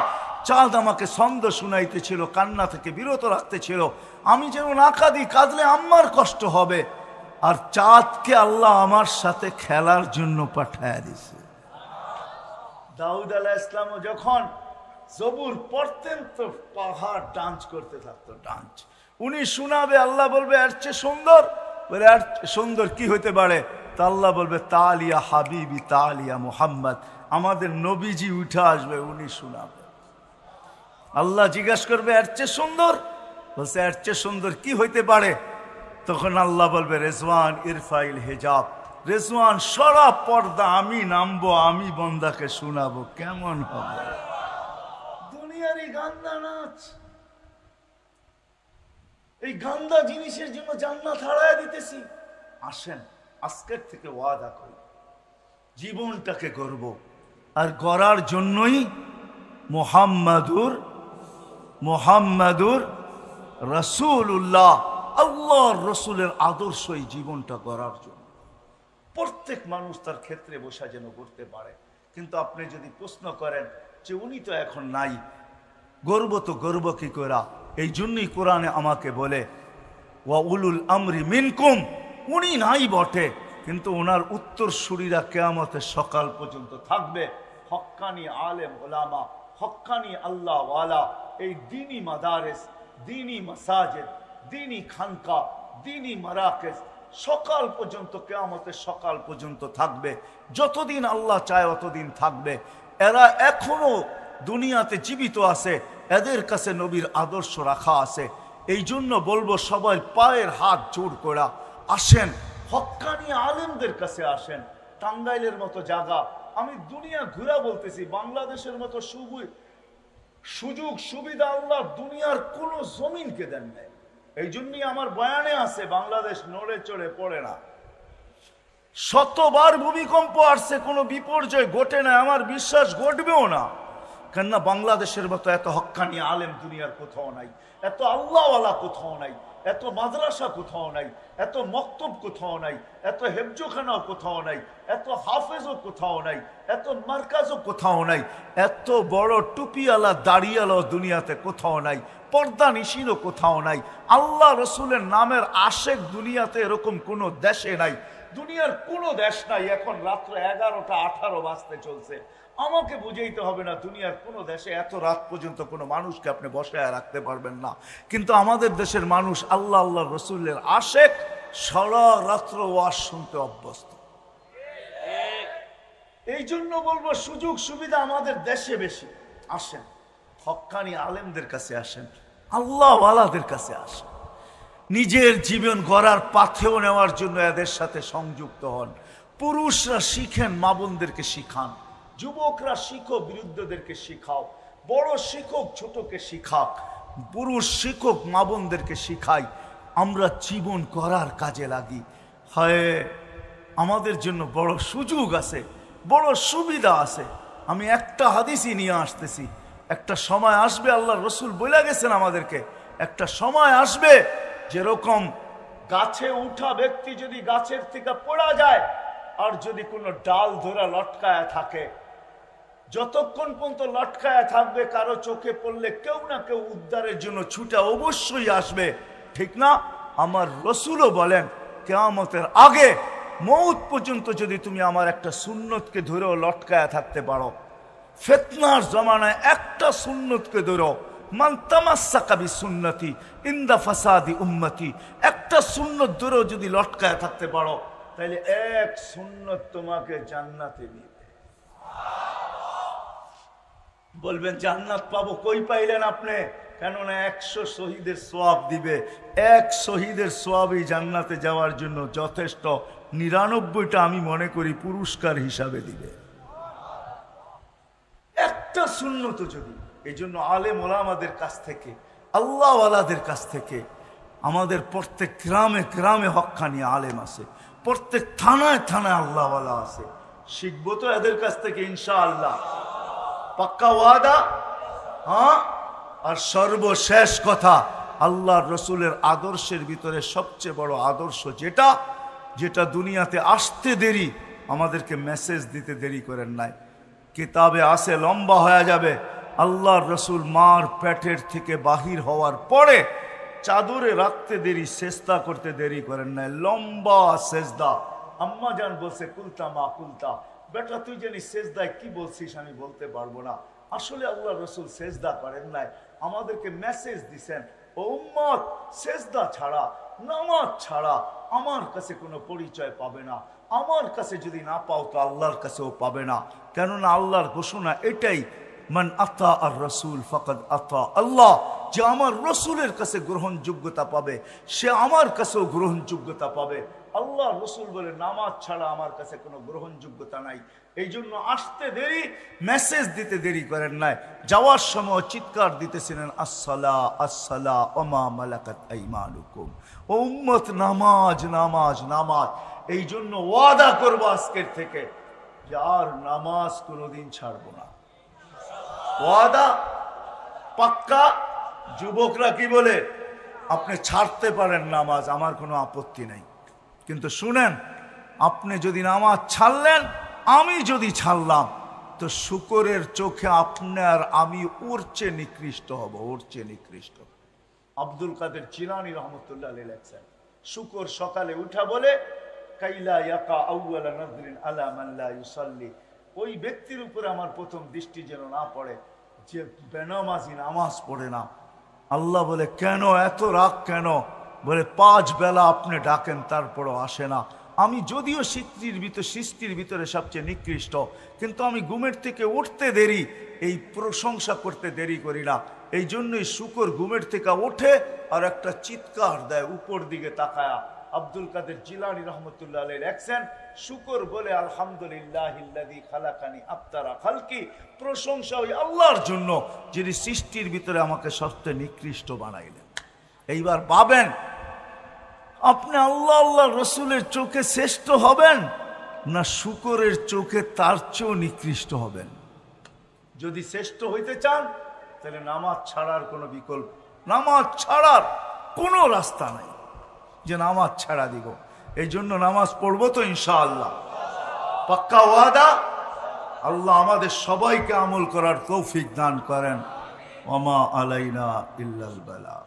চাঁদ আমাকে ছন্দ শুনাইতেছিল, কান্না থেকে বিরত রাখতেছিল, আমি যেন না কাঁদি, কাঁদলে আমার কষ্ট হবে। আর চাঁদকে আল্লাহ আমার সাথে খেলার জন্য পাঠায় দিছে। দাউদ আলাইহিস সালামও যখন জবুর পড়তেন তো পাহাড় ডান্স করতে থাকতো, ডান্স। উনি শোনাবে, আল্লাহ বলবে এর চেয়ে সুন্দর। বলে আর সুন্দর কি হইতে পারে? তা আল্লাহ বলবে তালিয়া হাবিবি তালিয়া মুহাম্মদ, আমাদের নবীজি উঠে আসবে, উনি শোনাবে। আল্লাহ জিজ্ঞাসা করবে এর চেয়ে সুন্দর? বলছে এর চেয়ে সুন্দর কি হইতে পারে? তখন আল্লাহ বলবে রেজওয়ান ইরফাইল হিজাব, রেজওয়ান সরা পর্দা, আমি নামবো, আমি বন্দাকে শোনাবো। কেমন হবে? দুনিয়ার এই গান্দা নাচ, এই গান্দা জিনিসের জন্য জান্নাত হারায় দিতেছি। আসেন আজকের থেকে ওয়াদা করি, জীবনটাকে গড়ব, আর গড়ার জন্যই মোহাম্মদুর রাসূলুল্লাহ, আল্লাহর রসুলের আদর্শই জীবনটা গড়ার জন্য। প্রত্যেক মানুষ তার ক্ষেত্রে বসা যেন করতে পারে। কিন্তু আপনি যদি প্রশ্ন করেন যে উনি তো এখন নাই, গর্ব তো গর্ব কি করা? এই জন্যই কোরআনে আমাকে বলে ওয়া উলুল আমরি মিনকুম, উনি নাই বটে, কিন্তু ওনার উত্তরসূরিরা কিয়ামতের সকাল পর্যন্ত থাকবে। হক্কানি আলেম ওলামা, হক্কানি আল্লাহ ওয়ালা, এই দ্বীনি মাদারেস, দ্বীনি মাসাজিদ, দ্বীনি খানকা, দ্বীনি মারাকেজ সকাল পর্যন্ত, কিয়ামতের সকাল পর্যন্ত থাকবে। যতদিন আল্লাহ চায় অতদিন থাকবে। এরা এখনো দুনিয়াতে জীবিত আছে, এদের কাছে নবীর আদর্শ রাখা আছে। এই জন্য বলবো সবাই পায়ের হাত জোর করা আসেন, হক্কানি আলেমদের কাছে আসেন। টাঙ্গাইলের মতো জায়গা, আমি দুনিয়া ঘুরা বলতেছি, বাংলাদেশের মতো সুযোগ সুবিধা আল্লাহ দুনিয়ার কোন জমিনকে দেন নাই। এই জন্যই আমার বয়ানে আছে বাংলাদেশ নড়ে চড়ে পড়ে না। শতবার ভূমিকম্প আসছে, কোনো বিপর্যয় ঘটে না, আমার বিশ্বাস ঘটবেও না। কেননা বাংলাদেশের মতো এত হক্কানি আলেম দুনিয়ার কোথাও নাই, এত আল্লাহওয়ালা কোথাও নাই, এত মাদ্রাসা কোথাও নাই, এত মক্তব কোথাও নাই, এত হেফজোখানাও কোথাও নাই, এত হাফেজও কোথাও নাই, এত মার্কাজও কোথাও নাই, এত বড় টুপিওয়ালা দাড়িওয়ালাও দুনিয়াতে কোথাও নাই, পর্দা নিশিনও কোথাও নাই, আল্লাহ রসুলের নামের আশেক দুনিয়াতে এরকম কোনো দেশে নাই। দুনিয়ার কোনো দেশ নাই। এখন রাত্র 11টা 18 বাজতে চলছে, আমাকে বুঝাইতে হবে না দুনিয়ার কোনো দেশে এত রাত পর্যন্ত কোনো মানুষকে আপনি বসায় রাখতে পারবেন না। কিন্তু আমাদের দেশের মানুষ আল্লাহ আল্লাহ রসুলের আশেক, সারা রাত্র ওয়াজ শুনতে অভ্যস্ত। এই জন্য বলবো সুযোগ সুবিধা আমাদের দেশে বেশি। আসেন হক্কানি আলেমদের কাছে আসেন, আল্লাহওয়ালাদের কাছে আসেন, নিজের জীবন গড়ার পাথেও নেওয়ার জন্য এদের সাথে সংযুক্ত হন। পুরুষরা শিখেন, মা বোনদেরকে শিখান, যুবকরা শিখো, বিরুদ্ধদেরকে শিখাও, বড় শিক্ষক ছোটকে শিখাক, পুরুষ শিক্ষক মা বোনদেরকে শিখাই, আমরা জীবন করার কাজে লাগি। হয় আমাদের জন্য বড় সুযোগ আছে, বড় সুবিধা আছে। আমি একটা হাদিসই নিয়ে আসতেছি, একটা সময় আসবে, আল্লাহ রসুল বলে গেছেন আমাদেরকে, একটা সময় আসবে যেরকম গাছে উঠা ব্যক্তি যদি গাছের থেকে পড়া যায়, আর যদি কোনো ডাল ধরা লটকায় থাকে, যতক্ষণ পর্যন্ত লটকায় থাকবে কারো চোখে পড়লে কেউ না কেউ উদ্ধারের জন্য ছুটে অবশ্যই আসবে, ঠিক না? আমার রসুলও বলেন কিয়ামতের আগে মউত পর্যন্ত যদি তুমি আমার একটা সুন্নতকে ধরেও লটকায় থাকতে পারো, ফিতনার জমানায় একটা সুন্নতকে ধরো, মান তামাসসাকা বিসুন্নতি ইনদা ফাসাদি উম্মতি, একটা সুন্নত ধরেও যদি লটকায় থাকতে পারো তাহলে এক সুন্নত তোমাকে জান্নাতে নিবে। বলবেন জান্নাত পাবো, কই পাইলেন আপনি? কেননা 100 শহীদের সওয়াব দিবে, এক শহীদের সওয়াবই জান্নাতে যাওয়ার জন্য যথেষ্ট, 99টা আমি মনে করি পুরস্কার হিসাবে দিবে, একটা সুন্নত যদি। এই জন্য আলেম ওলামাদের কাছ থেকে, আল্লাহওয়ালাদের কাছ থেকে, আমাদের প্রত্যেক গ্রামে গ্রামে হক্কানি আলেম আছে, প্রত্যেক থানায় থানায় আল্লাহওয়ালা আছে, শিখবো তো এদের কাছ থেকে ইনশাআল্লাহ, পাক্কা ওয়াদা। হ্যাঁ, আর সর্বশেষ কথা, আল্লাহর রসুলের আদর্শের ভিতরে সবচেয়ে বড় আদর্শ যেটা, যেটা দুনিয়াতে আসতে দেরি, আমাদেরকে মেসেজ দিতে দেরি করেন নাই, কিতাবে আছে, লম্বা হয়ে যাবে। আল্লাহর রসুল মার পেটের থেকে বাহির হওয়ার পরে চাদরে রাখতে দেরি, সেজদা করতে দেরি করেন নাই, লম্বা সেজদা। আম্মা জান বলছে কুলতা মা কুলতা, বেটা তুই জানি সেজদায় কি বলছিস আমি বলতে পারবো না। আসলে আল্লাহ রসুল সেজদা করেন নাই, আমাদেরকে মেসেজ দিছেন, ও উম্মত, সেজদা ছাড়া, নামাজ ছাড়া আমার কাছে কোনো পরিচয় পাবে না, আমার কাছে যদি না পাও তো আল্লাহর কাছেও পাবে না। কেননা আল্লাহর ঘোষণা এটাই, মান আতা আর রসুল ফাকাদ আতা আল্লাহ, যে আমার রসুলের কাছে গ্রহণযোগ্যতা পাবে সে আমার কাছেও গ্রহণযোগ্যতা পাবে। আল্লাহ রসুল বলে নামাজ ছাড়া আমার কাছে কোনো গ্রহণযোগ্যতা নাই। এই জন্য আসতে দেরি, মেসেজ দিতে দেরি করেন নাই। যাওয়ার সময় চিৎকার দিতেছিলেন, আসসালা আসসালা ওমা মালাকাত আইমানুকুম, ও উম্মত নামাজ নামাজ নামাজ। এই জন্য ওয়াদা করবো আজকের থেকে যে আর নামাজ কোনোদিন ছাড়বো না, ওয়াদা পাক্কা। যুবকরা কি বলে, আপনি ছাড়তে পারেন নামাজ, আমার কোনো আপত্তি নাই, কিন্তু শুনেন, আপনি যদি নামাজ ছাড়লেন, আমি যদি ছাড়লাম, তো শুকরের চোখে আপনি আর আমি ওর চেয়ে নিকৃষ্ট হব, ওর চেয়ে নিকৃষ্ট। আব্দুল কাদের জিলানী রহমতুল্লাহ আলাইহি লেখছেন, শুকর সকালে উঠা বলে, কাইলা ইয়াকা আউয়ালা নাযরিন আলা মান লা ইউসাল্লি, ওই ব্যক্তির উপরে আমার প্রথম দৃষ্টি যেন না পড়ে যে বেনামাজি, নামাজ পড়ে না। আল্লাহ বলে, কেন এত রাগ কেন? বলে, 5 বেলা আপনি ডাকেন তারপরও আসে না। আমি যদিও সৃষ্টির ভিতরে সবচেয়ে নিকৃষ্ট, কিন্তু আমি ঘুমের থেকে উঠতে দেরি, এই প্রশংসা করতে দেরি করি না। এই জন্যই শুকর ঘুমের থেকে ওঠে আর একটা চিৎকার দেয় উপর দিকে তাকায়া। আব্দুল কাদের জিলানী রহমতুল্লাহ আলাইহি লেখছেন, শুকর বলে আলহামদুলিল্লাহিল্লাযী খালাকানি আফতারা খালকি, প্রশংসা ওই আল্লাহর জন্য যিনি সৃষ্টির ভিতরে আমাকে সবচেয়ে নিকৃষ্ট বানাইলেন। এইবার ভাবেন, আপনি আল্লাহ আল্লাহ রসুলের চোখে শ্রেষ্ঠ হবেন না শুকরের চোখে তার চেয়েও নিকৃষ্ট হবেন? যদি শ্রেষ্ঠ হইতে চান তাহলে নামাজ ছাড়ার কোনো বিকল্প, নামাজ ছাড়ার কোনো রাস্তা নাই যে নামাজ ছাড়া দিব। এই জন্য নামাজ পড়বো তো ইনশাআল্লাহ, পাক্কা ওয়াদা। আল্লাহ আমাদের সবাইকে আমল করার তৌফিক দান করেন। ওমা আলাইনা ইল্লাল বালাগ।